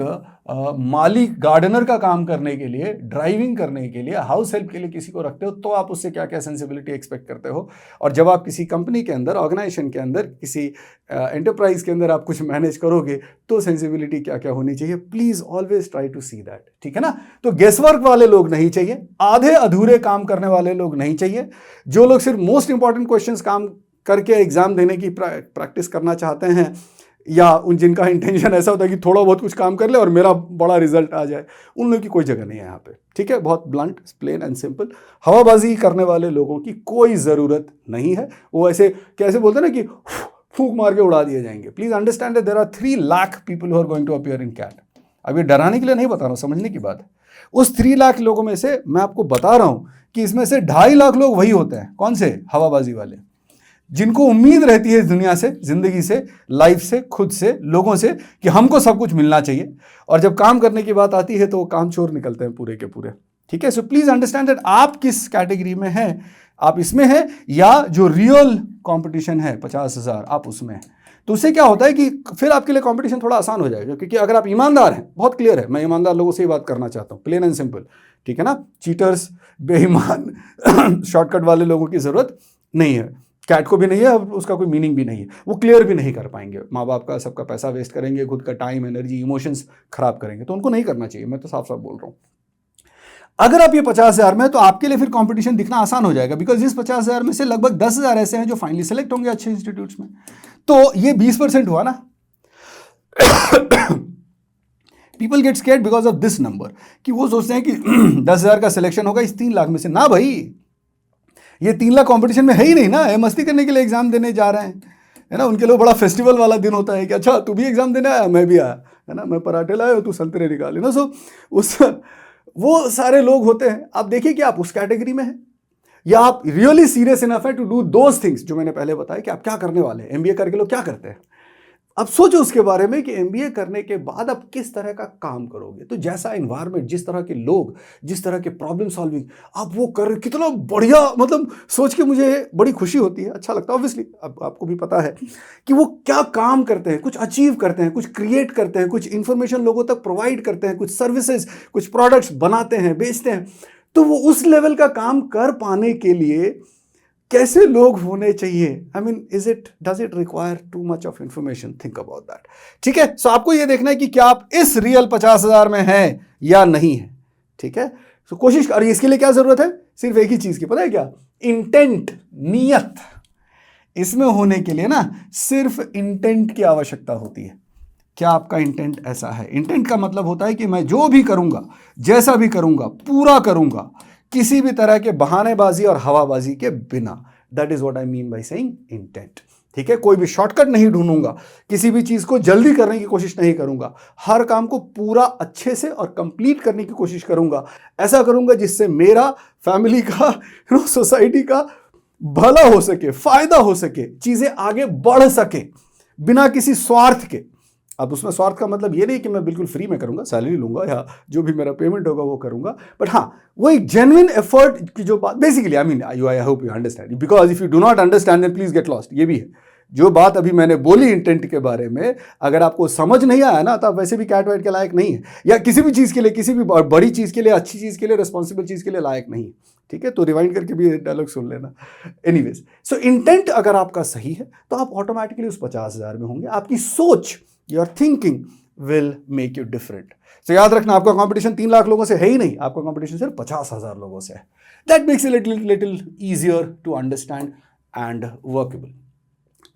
माली गार्डनर का काम करने के लिए, ड्राइविंग करने के लिए, हाउस हेल्प के लिए किसी को रखते हो तो आप उससे क्या क्या सेंसिबिलिटी एक्सपेक्ट करते हो। और जब आप किसी कंपनी के अंदर, ऑर्गेनाइजेशन के अंदर, किसी एंटरप्राइज के अंदर आप कुछ मैनेज करोगे तो सेंसिबिलिटी क्या क्या होनी चाहिए। Please always try to see that, ठीक है ना। तो गेसवर्क वाले लोग नहीं चाहिए, आधे अधूरे काम करने वाले लोग नहीं चाहिए। जो लोग सिर्फ मोस्ट इंपॉर्टेंट क्वेश्चंस काम करके एग्जाम देने की प्रैक्टिस करना चाहते हैं, या उन जिनका इंटेंशन ऐसा होता है कि थोड़ा बहुत कुछ काम कर ले और मेरा बड़ा रिजल्ट आ जाए, उन लोगों की कोई जगह नहीं है यहाँ पे, ठीक है। बहुत ब्लंट, प्लेन एंड सिंपल। हवाबाजी करने वाले लोगों की कोई ज़रूरत नहीं है। वो ऐसे कैसे बोलते हैं ना कि फूंक मार के उड़ा दिए जाएंगे। Please understand that there are 3 lakh people who are going to appear in CAT. अब ये डराने के लिए नहीं बता रहा हूँ, समझने की बात है। उस 3 लाख लोगों में से मैं आपको बता रहा हूँ कि इसमें से 2.5 लाख लोग वही होते हैं, कौन से, हवाबाजी वाले, जिनको उम्मीद रहती है इस दुनिया से, जिंदगी से, लाइफ से, खुद से, लोगों से कि हमको सब कुछ मिलना चाहिए, और जब काम करने की बात आती है तो वो काम चोर निकलते हैं पूरे के पूरे, ठीक है। सो प्लीज अंडरस्टैंड दैट आप किस कैटेगरी में हैं, आप इसमें हैं या जो रियल कंपटीशन है 50,000 आप उसमें हैं। तो उससे क्या होता है कि फिर आपके लिए कंपटीशन थोड़ा आसान हो जाएगा, क्योंकि अगर आप ईमानदार हैं, बहुत क्लियर है, मैं ईमानदार लोगों से ही बात करना चाहता हूँ, प्लेन एंड सिंपल, ठीक है ना। चीटर्स, बेईमान, शॉर्टकट वाले लोगों की जरूरत नहीं है, कैट को भी नहीं है, अब उसका कोई मीनिंग भी नहीं है, वो क्लियर भी नहीं कर पाएंगे, माँ बाप का सबका पैसा वेस्ट करेंगे, खुद का टाइम, एनर्जी, इमोशंस खराब करेंगे, तो उनको नहीं करना चाहिए। मैं तो साफ साफ बोल रहा हूँ। अगर आप ये 50,000 में, तो आपके लिए फिर कंपटीशन दिखना आसान हो जाएगा, बिकॉज इस 50,000 में से लगभग 10,000 ऐसे हैं जो फाइनली सेलेक्ट होंगे अच्छे इंस्टीट्यूट्स में। तो ये 20% हुआ ना। People get scared because of this number, कि वो सोचते हैं कि 10,000 का सिलेक्शन होगा इस 3 लाख में से। ना भाई, ये 3 लाख कंपटीशन में है ही नहीं ना, ये मस्ती करने के लिए एग्जाम देने जा रहे हैं, है ना। उनके लिए बड़ा फेस्टिवल वाला दिन होता है कि अच्छा तू भी एग्जाम देने आया, मैं भी आया, है ना, मैं पराठे लाया, तू संतरे निकाले ना। सो वो सारे लोग होते हैं। आप देखिए कि आप उस कैटेगरी में हैं, या आप रियली सीरियस इनफ है टू डू दोज थिंग्स जो मैंने पहले बताया कि आप क्या करने वाले हैं। एमबीए करके लोग क्या करते हैं, अब सोचो उसके बारे में कि एमबीए करने के बाद अब किस तरह का काम करोगे। तो जैसा एनवायरनमेंट, जिस तरह के लोग, जिस तरह के प्रॉब्लम सॉल्विंग आप वो कर, कितना बढ़िया, मतलब सोच के मुझे बड़ी खुशी होती है, अच्छा लगता है। ऑब्वियसली अब आपको भी पता है कि वो क्या काम करते हैं, कुछ अचीव करते हैं, कुछ क्रिएट करते हैं, कुछ इंफॉर्मेशन लोगों तक प्रोवाइड करते हैं, कुछ सर्विसेज, कुछ प्रोडक्ट्स बनाते हैं, बेचते हैं। तो वो उस लेवल का काम कर पाने के लिए कैसे लोग होने चाहिए? I mean, does it require too much of information? Think about that. ठीक है, सो आपको ये देखना है कि क्या आप इस रियल 50,000 में हैं या नहीं है। ठीक है, सो कोशिश, और इसके लिए क्या जरूरत है? सिर्फ एक ही चीज की, पता है क्या? इंटेंट, नियत। इसमें होने के लिए ना सिर्फ इंटेंट की आवश्यकता होती है। क्या आपका इंटेंट ऐसा है? इंटेंट का मतलब होता है कि मैं जो भी करूंगा, जैसा भी करूंगा, पूरा करूंगा, किसी भी तरह के बहानेबाजी और हवाबाजी के बिना। That is what I mean by saying intent. ठीक है, कोई भी शॉर्टकट नहीं ढूंढूंगा, किसी भी चीज को जल्दी करने की कोशिश नहीं करूंगा, हर काम को पूरा अच्छे से और कंप्लीट करने की कोशिश करूंगा। ऐसा करूंगा जिससे मेरा, फैमिली का, सोसाइटी का भला हो सके, फायदा हो सके, चीजें आगे बढ़ सके बिना किसी स्वार्थ के। अब उसमें स्वार्थ का मतलब ये नहीं कि मैं बिल्कुल फ्री में करूंगा, सैलरी लूंगा या जो भी मेरा पेमेंट होगा वो करूंगा, बट हाँ, वो एक जेन्युइन एफर्ट की जो बात, basically I mean, I hope you understand, because if you do not understand then please get lost. ये भी है, जो बात अभी मैंने बोली इंटेंट के बारे में, अगर आपको समझ नहीं आया ना, तो आप वैसे भी कैट वाइट के लायक नहीं है, या किसी भी चीज के लिए, किसी भी बड़ी चीज के लिए, अच्छी चीज के लिए, रिस्पॉन्सिबल चीज के लिए लायक नहीं है। ठीक है, तो रिवाइंड करके भी डायलॉग सुन लेना। एनीवेज, सो इंटेंट अगर आपका सही है तो आप ऑटोमेटिकली उस 50,000 में होंगे। आपकी सोच, your thinking will make you different. तो याद रखना, आपका कंपटीशन 3 लाख लोगों से है ही नहीं, आपका कंपटीशन सिर्फ 50,000 लोगों से है। That makes it little easier to understand and workable.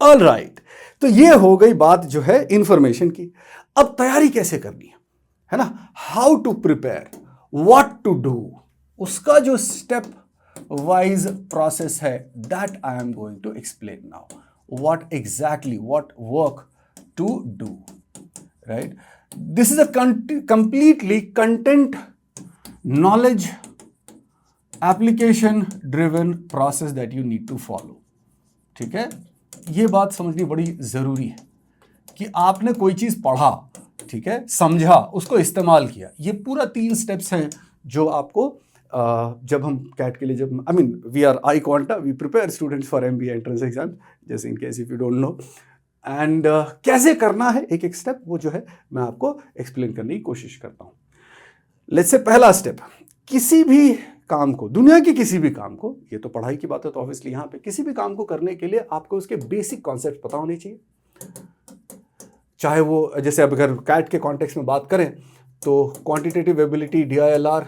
All right, तो ये हो गई बात जो है इंफॉर्मेशन की। अब तैयारी कैसे करनी है ना? How to prepare, what to do, उसका जो स्टेप वाइज प्रोसेस है, that I am going to explain now. What exactly, what work to do, right? This is a completely content, knowledge, application driven process that you need to follow. ठीक है, ये बात समझनी बड़ी जरूरी है कि आपने कोई चीज पढ़ा, ठीक है, समझा, उसको इस्तेमाल किया। ये पूरा 3 स्टेप्स हैं जो आपको जब हम कैट के लिए, जब I mean we are iQuanta, we prepare students for MBA entrance exam, जैसे in case if you don't know, and कैसे करना है एक एक स्टेप, वो जो है मैं आपको एक्सप्लेन करने की कोशिश करता हूं। लेट्स से पहला स्टेप, किसी भी काम को, दुनिया के किसी भी काम को, ये तो पढ़ाई की बात है तो ऑब्वियसली यहां पे किसी भी काम को करने के लिए आपको उसके बेसिक कॉन्सेप्ट पता होने चाहिए। चाहे वो, जैसे अब अगर कैट के कॉन्टेक्स्ट में बात करें तो quantitative ability, DILR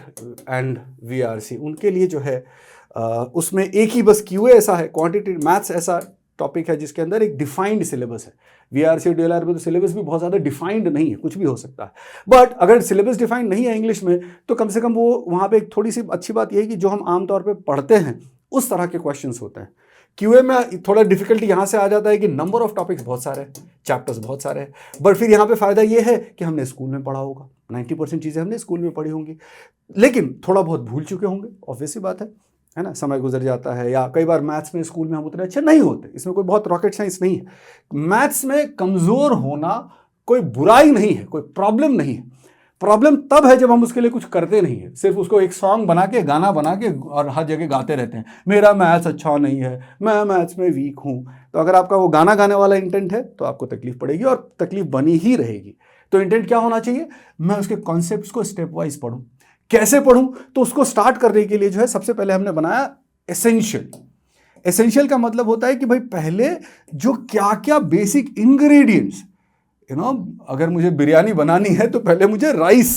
and VRC, उनके लिए जो है उसमें एक ही बस QA ऐसा है, क्वांटिटेटिव मैथ्स ऐसा टॉपिक है जिसके अंदर एक डिफाइंड सिलेबस है। VRC और DLR में तो सिलेबस भी बहुत ज़्यादा डिफाइंड नहीं है, कुछ भी हो सकता है। बट अगर सिलेबस डिफाइंड नहीं है इंग्लिश में, तो कम से कम वो वहाँ पे एक थोड़ी सी अच्छी बात यह है कि जो हम आमतौर पे पढ़ते हैं उस तरह के क्वेश्चंस होते हैं। QA में थोड़ा डिफिकल्टी यहाँ से आ जाता है कि नंबर ऑफ टॉपिक्स बहुत सारे हैं, चैप्टर्स बहुत सारे हैं, बट फिर यहाँ पे फायदा ये है कि हमने स्कूल में पढ़ा होगा, 90% चीज़ें हमने स्कूल में पढ़ी होंगी, लेकिन थोड़ा बहुत भूल चुके होंगे, ऑब्वियस सी बात है ना, समय गुजर जाता है, या कई बार मैथ्स में स्कूल में हम उतने अच्छे नहीं होते। इसमें कोई बहुत रॉकेट साइंस नहीं है। मैथ्स में कमज़ोर होना कोई बुराई नहीं है, कोई प्रॉब्लम नहीं है। प्रॉब्लम तब है जब हम उसके लिए कुछ करते नहीं है, सिर्फ उसको एक सॉन्ग बना के, गाना बना के और हर जगह गाते रहते हैं, मेरा मैथ्स अच्छा नहीं है, मैं मैथ्स में वीक हूँ। तो अगर आपका वो गाना गाने वाला इंटेंट है तो आपको तकलीफ पड़ेगी और तकलीफ बनी ही रहेगी। तो इंटेंट क्या होना चाहिए? मैं उसके कॉन्सेप्ट्स को स्टेप वाइज पढ़ूँ। कैसे पढ़ूं? तो उसको स्टार्ट करने के लिए जो है सबसे पहले हमने बनाया एसेंशियल। एसेंशियल का मतलब होता है कि भाई पहले जो क्या क्या बेसिक इंग्रेडिएंट्स, अगर मुझे बिरयानी बनानी है तो पहले मुझे राइस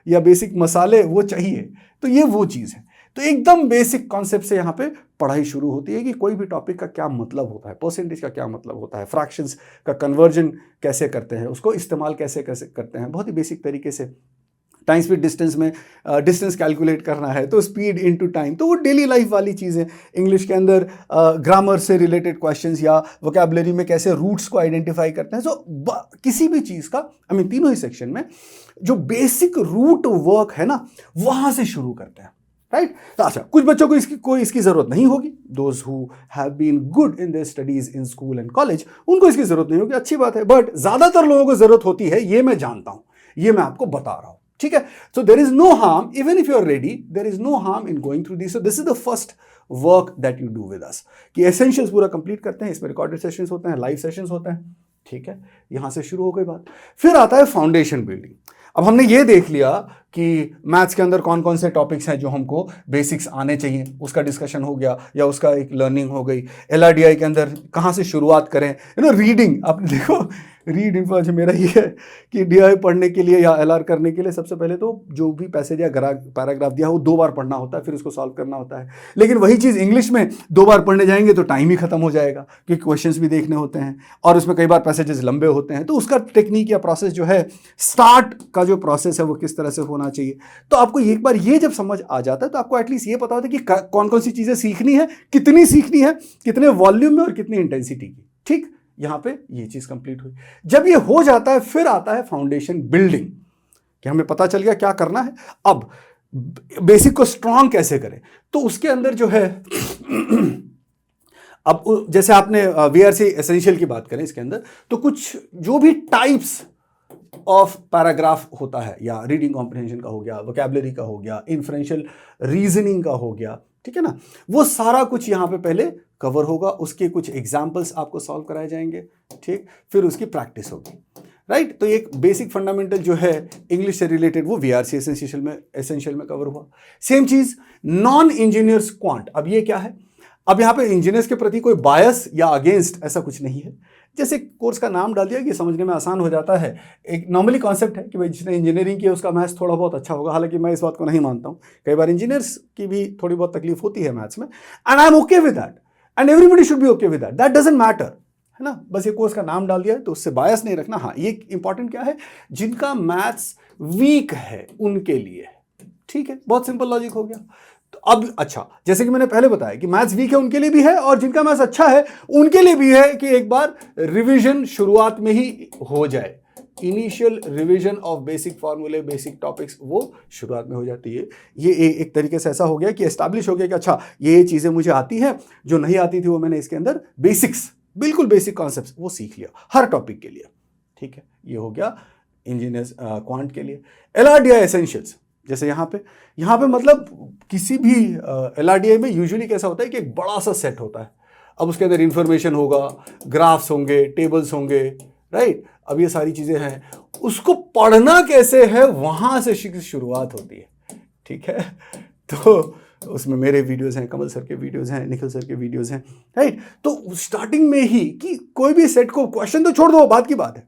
या बेसिक मसाले वो चाहिए, तो ये वो चीज़ है। तो एकदम बेसिक कॉन्सेप्ट से यहाँ पे पढ़ाई शुरू होती है कि कोई भी टॉपिक का क्या मतलब होता है, परसेंटेज का क्या मतलब होता है, फ्रैक्शंस का कन्वर्जन कैसे करते हैं, उसको इस्तेमाल कैसे कैसे करते हैं, बहुत ही बेसिक तरीके से। टाइम स्पीड डिस्टेंस में डिस्टेंस कैलकुलेट करना है तो स्पीड इनटू टाइम, तो वो डेली लाइफ वाली चीज़ें। इंग्लिश के अंदर ग्रामर से रिलेटेड क्वेश्चंस या वोकैबुलरी में कैसे रूट्स को आइडेंटिफाई करते हैं। सो किसी भी चीज़ का, आई मीन तीनों ही सेक्शन में जो बेसिक रूट वर्क है ना, वहाँ से शुरू करते हैं, राइट। अच्छा, कुछ बच्चों को इसकी जरूरत नहीं होगी, those who have been good in their studies in school and college, उनको इसकी जरूरत नहीं होगी, अच्छी बात है। बट ज्यादातर लोगों को जरूरत होती है, ये मैं जानता हूं, ये मैं आपको बता रहा हूं, ठीक है। So there is no harm, even if you are ready, there is no harm in going through this. So this is the first work that you do with us, कि एसेंशियल्स पूरा कंप्लीट करते हैं। इसमें recorded sessions होते हैं, live sessions होते हैं, ठीक है। यहां से शुरू हो गई बात। फिर आता है फाउंडेशन बिल्डिंग। अब हमने ये देख लिया कि मैथ्स के अंदर कौन कौन से टॉपिक्स हैं जो हमको बेसिक्स आने चाहिए, उसका डिस्कशन हो गया, या उसका एक लर्निंग हो गई। एलआरडीआई के अंदर कहाँ से शुरुआत करें, रीडिंग। आपने देखो रीड इन्फॉर्मेशन मेरा ये है कि डीआई पढ़ने के लिए या एलआर करने के लिए सबसे पहले तो जो भी पैसेज या पैराग्राफ दिया है वो 2 बार पढ़ना होता है, फिर उसको सॉल्व करना होता है। लेकिन वही चीज़ इंग्लिश में 2 बार पढ़ने जाएंगे तो टाइम ही खत्म हो जाएगा, क्योंकि क्वेश्चंस भी देखने होते हैं और उसमें कई बार पैसेजेस लंबे होते हैं। तो उसका टेक्निक या प्रोसेस जो है, स्टार्ट का जो प्रोसेस है वो किस तरह से होना चाहिए। तो आपको एक बार ये जब समझ आ जाता है तो आपको एटलीस्ट ये पता होता है कि कौन कौन सी चीज़ें सीखनी है, कितनी सीखनी है, कितने वॉल्यूम में और कितनी इंटेंसिटी की, ठीक। यहां पे ये चीज कंप्लीट हुई। जब ये हो जाता है फिर आता है फाउंडेशन बिल्डिंग, कि हमें पता चल गया क्या करना है, अब बेसिक को स्ट्रांग कैसे करें। तो उसके अंदर जो है अब जैसे आपने वीआरसी एसेंशियल की बात करें इसके अंदर, तो कुछ जो भी टाइप्स ऑफ पैराग्राफ होता है, या रीडिंग कॉम्प्रिहेंशन का हो गया, वोकैबुलरी का हो गया, इन्फ्रेंशियल रीजनिंग का हो गया, ठीक है ना, वो सारा कुछ यहां पे पहले कवर होगा। उसके कुछ एग्जाम्पल्स आपको सॉल्व कराए जाएंगे, ठीक। फिर उसकी प्रैक्टिस होगी, राइट। तो एक बेसिक फंडामेंटल जो है इंग्लिश से रिलेटेड वो वीआरसी एसेंशियल में कवर हुआ। सेम चीज नॉन इंजीनियर्स क्वांट। अब ये क्या है, अब यहाँ पे इंजीनियर्स के प्रति कोई बायस या अगेंस्ट ऐसा कुछ नहीं है। जैसे कोर्स का नाम डाल दिया कि समझने में आसान हो जाता है। एक नॉर्मली कॉन्सेप्ट है कि भाई जिसने इंजीनियरिंग की है उसका मैथ्स थोड़ा बहुत अच्छा होगा, हालांकि मैं इस बात को नहीं मानता हूँ। कई बार इंजीनियर्स की भी थोड़ी बहुत तकलीफ होती है मैथ्स में, and I am okay with that, and everybody should be okay with that, that doesn't matter, है ना। बस ये कोर्स का नाम डाल दिया है तो उससे बायस नहीं रखना। हाँ, ये इंपॉर्टेंट क्या है, जिनका मैथ्स वीक है उनके लिए, ठीक है। बहुत सिंपल लॉजिक हो गया। तो अब अच्छा, जैसे कि मैंने पहले बताया कि मैथ्स वीक है उनके लिए भी है, और जिनका मैथ्स अच्छा है उनके लिए भी है कि एक बार रिवीजन शुरुआत में ही हो जाए। इनिशियल रिवीजन ऑफ बेसिक फॉर्मूले, बेसिक टॉपिक्स, वो शुरुआत में हो जाती है। ये एक तरीके से ऐसा हो गया कि एस्टैब्लिश हो गया कि अच्छा ये चीज़ें मुझे आती हैं, जो नहीं आती थी वो मैंने इसके अंदर बेसिक्स, बिल्कुल बेसिक कॉन्सेप्ट्स वो सीख लिया हर टॉपिक के लिए, ठीक है। ये हो गया इंजीनियर्स क्वांट के लिए। एलआरडीआई एसेंशियल्स, जैसे यहाँ पे मतलब किसी भी एलआरडीआई में यूजुअली कैसा होता है कि एक बड़ा सा सेट होता है। अब उसके अंदर इंफॉर्मेशन होगा, ग्राफ्स होंगे, टेबल्स होंगे, राइट। अब ये सारी चीज़ें हैं, उसको पढ़ना कैसे है वहाँ से शुरुआत होती है, ठीक है। तो उसमें मेरे वीडियोज़ हैं, कमल सर के वीडियोज़ हैं, निखिल सर के वीडियोज़ हैं, राइट। तो स्टार्टिंग में ही कि कोई भी सेट को, क्वेश्चन तो छोड़ दो, बात की बात है,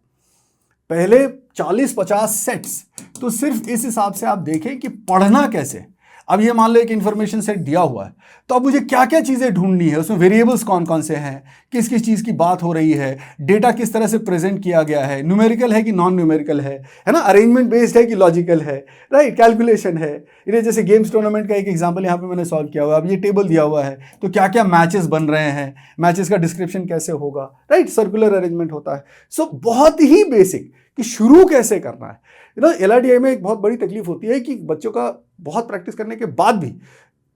पहले 40-50 सेट्स, तो सिर्फ इस हिसाब से आप देखें कि पढ़ना कैसे। अब ये मान लो एक इन्फॉर्मेशन सेट दिया हुआ है, तो अब मुझे क्या क्या चीज़ें ढूंढनी है, उसमें वेरिएबल्स कौन कौन से हैं, किस किस चीज़ की बात हो रही है, डेटा किस तरह से प्रेजेंट किया गया है, न्यूमेरिकल है कि नॉन न्यूमेरिकल है ना, अरेंजमेंट बेस्ड है कि लॉजिकल है, राइट, कैलकुलेशन है। ये जैसे गेम्स टूर्नामेंट का एक एग्जाम्पल यहाँ पे मैंने सॉल्व किया हुआ है। अब ये टेबल दिया हुआ है, तो क्या क्या मैचेस बन रहे हैं, मैचेस का डिस्क्रिप्शन कैसे होगा, राइट, सर्कुलर अरेंजमेंट होता है। सो बहुत ही बेसिक कि शुरू कैसे करना है। एलआरडीआई में एक बहुत बड़ी तकलीफ होती है कि बच्चों का बहुत प्रैक्टिस करने के बाद भी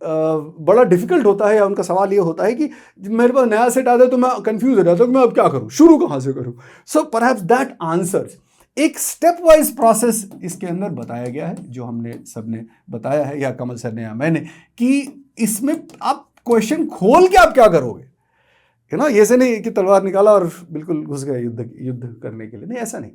बड़ा डिफिकल्ट होता है, या उनका सवाल ये होता है कि मेरे पास नया सेट आता है तो मैं कंफ्यूज हो जाता हूँ कि मैं अब क्या करूँ, शुरू कहाँ से करूँ। सो परहैप्स दैट आंसर्स एक स्टेप वाइज प्रोसेस इसके अंदर बताया गया है, जो हमने सबने बताया है, या कमल सर ने या मैंने, कि इसमें आप क्वेश्चन खोल के आप क्या करोगे, है ना। ये से नहीं कि तलवार निकाला और बिल्कुल घुस गए युद्ध करने के लिए, नहीं, ऐसा नहीं।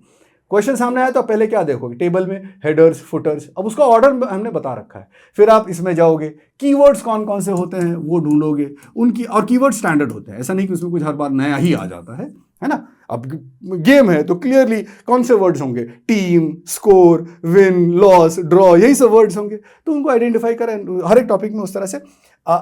क्वेश्चन सामने आया तो पहले क्या देखोगे, टेबल में हेडर्स, फुटर्स, अब उसका ऑर्डर हमने बता रखा है। फिर आप इसमें जाओगे, कीवर्ड्स कौन कौन से होते हैं वो ढूंढोगे उनकी, और कीवर्ड स्टैंडर्ड होते हैं, ऐसा नहीं कि उसमें कुछ हर बार नया ही आ जाता है ना। अब गेम है तो क्लियरली कौन से वर्ड्स होंगे, team, score, win, loss, draw, यही सब वर्ड्स होंगे, तो उनको आइडेंटिफाई करें हर एक टॉपिक में उस तरह से।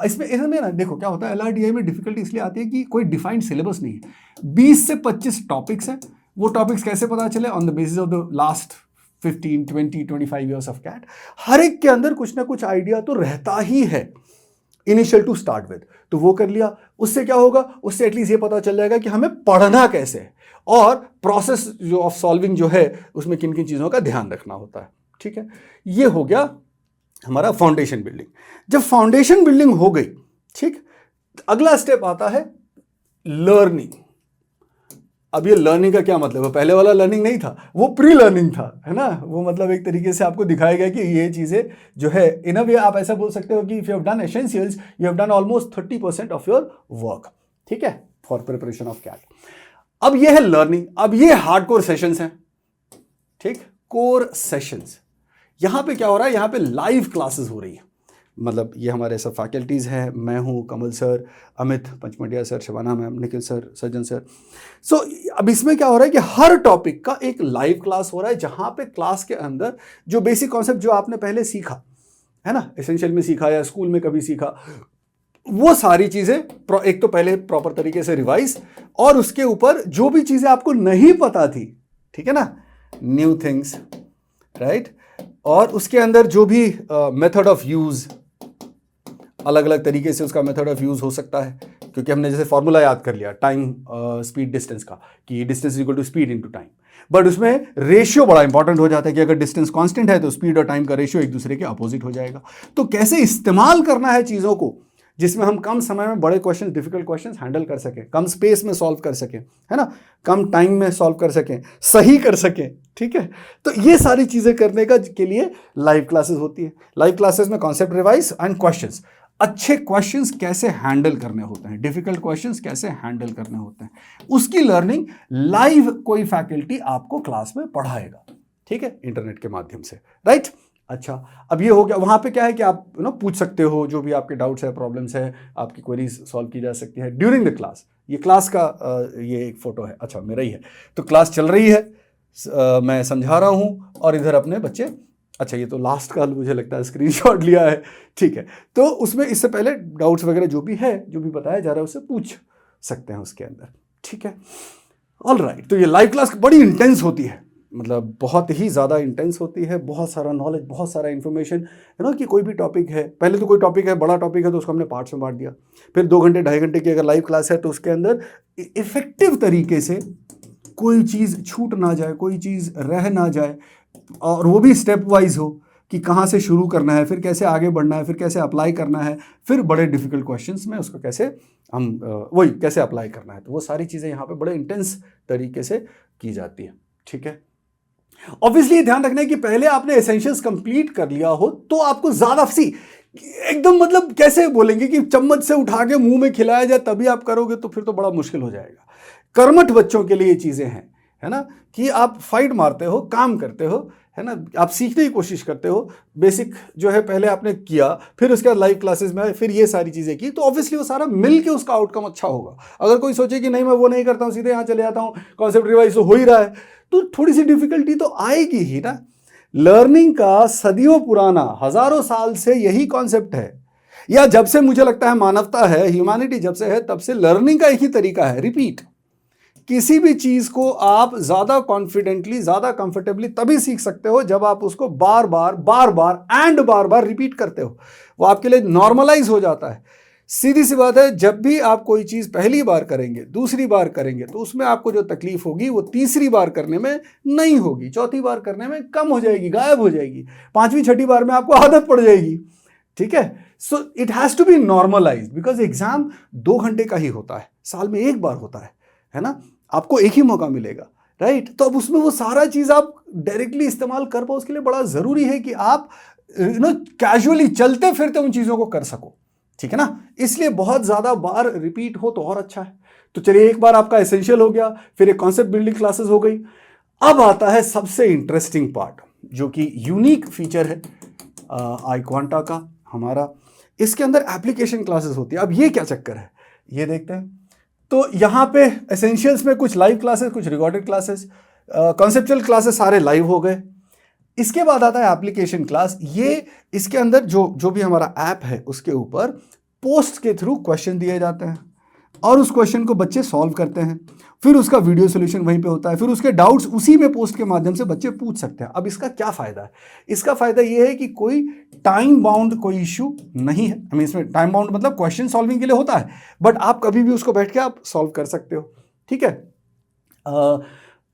इसमें ना देखो क्या होता है, एलआरडीआई में डिफिकल्टी इसलिए आती है कि कोई डिफाइंड सिलेबस नहीं है। 20 से 25 टॉपिक्स हैं, वो टॉपिक्स कैसे पता चले, on the basis of the last 15, 20, 25 years of CAT. हर एक के अंदर कुछ ना कुछ आइडिया तो रहता ही है इनिशियल टू स्टार्ट विद, तो वो कर लिया। उससे क्या होगा, उससे एटलीस्ट ये पता चल जाएगा कि हमें पढ़ना कैसे है, और प्रोसेस जो ऑफ सॉल्विंग जो है उसमें किन किन चीज़ों का ध्यान रखना होता है, ठीक है। ये हो गया हमारा फाउंडेशन बिल्डिंग। जब फाउंडेशन बिल्डिंग हो गई, ठीक, अगला स्टेप आता है लर्निंग। अब ये लर्निंग का क्या मतलब है? पहले वाला लर्निंग नहीं था, वो प्री लर्निंग था, है ना। वो मतलब एक तरीके से आपको दिखाया गया कि ये चीजें जो है, इन अ वे आप ऐसा बोल सकते हो कि if you have done essentials you have done almost 30% of your work, ठीक है, फॉर प्रिपरेशन ऑफ कैट। अब ये है लर्निंग। अब ये हार्डकोर सेशंस हैं, ठीक, कोर सेशंस। यहां पे क्या हो रहा है? यहां पे लाइव क्लासेस हो रही है। मतलब ये हमारे सब फैकल्टीज़ हैं, मैं हूं, Kamal sir, Amit Panchamtia sir, Shabana ma'am, Nikhil sir, Sajjan sir. So अब इसमें क्या हो रहा है कि हर टॉपिक का एक लाइव क्लास हो रहा है, जहां पे क्लास के अंदर जो बेसिक कॉन्सेप्ट जो आपने पहले सीखा है ना, एसेंशियल में सीखा या स्कूल में कभी सीखा, वो सारी चीज़ें एक तो पहले प्रॉपर तरीके से रिवाइज, और उसके ऊपर जो भी चीज़ें आपको नहीं पता थी, ठीक है ना, न्यू थिंग्स, राइट। और उसके अंदर जो भी मेथड ऑफ यूज़, अलग अलग तरीके से उसका मेथड ऑफ यूज़ हो सकता है, क्योंकि हमने जैसे फॉर्मूला याद कर लिया टाइम स्पीड डिस्टेंस का, कि distance equal to speed into time, but उसमें रेशियो बड़ा इंपॉर्टेंट हो जाता है कि अगर डिस्टेंस कांस्टेंट है तो स्पीड और टाइम का रेशियो एक दूसरे के अपोजिट हो जाएगा। तो कैसे इस्तेमाल करना है चीज़ों को, जिसमें हम कम समय में बड़े क्वेश्चन, डिफिकल्ट क्वेश्चन हैंडल कर सकें, कम स्पेस में सॉल्व कर सकें, है ना, कम टाइम में सॉल्व कर सकें, सही कर सकें, ठीक है। तो ये सारी चीज़ें करने का के लिए लाइव क्लासेस होती है। लाइव क्लासेस में कॉन्सेप्ट रिवाइज एंड क्वेश्चंस, अच्छे क्वेश्चंस कैसे हैंडल करने होते हैं, डिफिकल्ट क्वेश्चंस कैसे हैंडल करने होते हैं, उसकी लर्निंग लाइव कोई फैकल्टी आपको क्लास में पढ़ाएगा, ठीक है, इंटरनेट के माध्यम से, राइट। अच्छा, अब ये हो गया। वहाँ पे क्या है कि आप पूछ सकते हो जो भी आपके डाउट्स है, प्रॉब्लम्स है, आपकी क्वेरीज सॉल्व की जा सकती है ड्यूरिंग द क्लास। ये क्लास का ये एक फोटो है, अच्छा मेरा ही है। तो क्लास चल रही है, मैं समझा रहा हूँ और इधर अपने बच्चे, अच्छा ये तो लास्ट का मुझे लगता है स्क्रीनशॉट लिया है, ठीक है। तो उसमें इससे पहले डाउट्स वगैरह जो भी है, जो भी बताया जा रहा है, उससे पूछ सकते हैं उसके अंदर, ठीक है। ऑल राइट, तो ये लाइव क्लास बड़ी इंटेंस होती है, मतलब बहुत ही ज़्यादा इंटेंस होती है, बहुत सारा नॉलेज, बहुत सारा इन्फॉर्मेशन, है ना, कि कोई भी टॉपिक है, पहले तो कोई टॉपिक है, बड़ा टॉपिक है तो उसको हमने पार्ट्स में बांट दिया, फिर 2 घंटे 2.5 घंटे की अगर लाइव क्लास है तो उसके अंदर इफेक्टिव तरीके से कोई चीज़ छूट ना जाए, कोई चीज़ रह ना जाए, और वो भी स्टेप वाइज हो कि कहाँ से शुरू करना है, फिर कैसे आगे बढ़ना है, फिर कैसे अप्लाई करना है, फिर बड़े डिफिकल्ट क्वेश्चंस में उसको कैसे हम वही कैसे अप्लाई करना है। तो वो सारी चीज़ें यहाँ पे बड़े इंटेंस तरीके से की जाती है, ठीक है। ऑब्वियसली ध्यान रखना है कि पहले आपने एसेंशियल्स कंप्लीट कर लिया हो तो आपको ज़्यादा सी एकदम, मतलब कैसे बोलेंगे कि चम्मच से उठा के मुंह में खिलाया जाए तभी आप करोगे, तो फिर तो बड़ा मुश्किल हो जाएगा। कर्मठ बच्चों के लिए ये चीज़ें हैं, है ना, कि आप फाइट मारते हो, काम करते हो, है ना, आप सीखने की कोशिश करते हो, बेसिक जो है पहले आपने किया, फिर उसके बाद लाइव क्लासेस में फिर ये सारी चीज़ें की, तो ऑब्वियसली वो सारा मिल के उसका आउटकम अच्छा होगा। अगर कोई सोचे कि नहीं मैं वो नहीं करता हूँ, सीधे यहाँ चले जाता हूँ, कॉन्सेप्ट रिवाइज तो हो ही रहा है, तो थोड़ी सी डिफिकल्टी तो आएगी ही ना। लर्निंग का सदियों पुराना, हजारों साल से यही कॉन्सेप्ट है, या जब से मुझे लगता है मानवता है, ह्यूमैनिटी जब से है, तब से लर्निंग का एक ही तरीका है, रिपीट। किसी भी चीज को आप ज्यादा कॉन्फिडेंटली, ज्यादा कंफर्टेबली तभी सीख सकते हो जब आप उसको बार बार रिपीट करते हो, वो आपके लिए नॉर्मलाइज हो जाता है। सीधी सी बात है, जब भी आप कोई चीज पहली बार करेंगे, दूसरी बार करेंगे, तो उसमें आपको जो तकलीफ होगी वो तीसरी बार करने में नहीं होगी, चौथी बार करने में कम हो जाएगी, गायब हो जाएगी, 5वीं 6ठी बार में आपको आदत पड़ जाएगी, ठीक है। So it has to be normalised, because exam 2 घंटे का ही होता है, साल में एक बार होता है ना, आपको एक ही मौका मिलेगा, राइट। तो अब उसमें वो सारा चीज आप डायरेक्टली इस्तेमाल कर पाओ, उसके लिए बड़ा जरूरी है कि आप कैजुअली चलते फिरते उन चीजों को कर सको, ठीक है ना। इसलिए बहुत ज्यादा बार रिपीट हो तो और अच्छा है। तो चलिए, एक बार आपका एसेंशियल हो गया, फिर एक कॉन्सेप्ट बिल्डिंग क्लासेस हो गई। अब आता है सबसे इंटरेस्टिंग पार्ट, जो कि यूनिक फीचर है iQuanta का हमारा। इसके अंदर एप्लीकेशन क्लासेस होती है। अब ये क्या चक्कर है, ये देखते हैं। तो यहाँ पे एसेंशियल्स में कुछ लाइव क्लासेस, कुछ रिकॉर्डेड क्लासेस, कॉन्सेप्चुअल क्लासेस सारे लाइव हो गए। इसके बाद आता है एप्लीकेशन क्लास। ये इसके अंदर जो भी हमारा ऐप है उसके ऊपर पोस्ट के थ्रू क्वेश्चन दिए जाते हैं और उस क्वेश्चन को बच्चे सॉल्व करते हैं, फिर उसका वीडियो सॉल्यूशन वहीं पे होता है, फिर उसके डाउट्स उसी में पोस्ट के माध्यम से बच्चे पूछ सकते हैं। अब इसका क्या फायदा है? इसका फायदा ये है कि कोई टाइम बाउंड कोई इश्यू नहीं है। हमें इसमें टाइम बाउंड मतलब क्वेश्चन सॉल्विंग के लिए होता है, बट आप कभी भी उसको बैठ के आप सॉल्व कर सकते हो, ठीक है।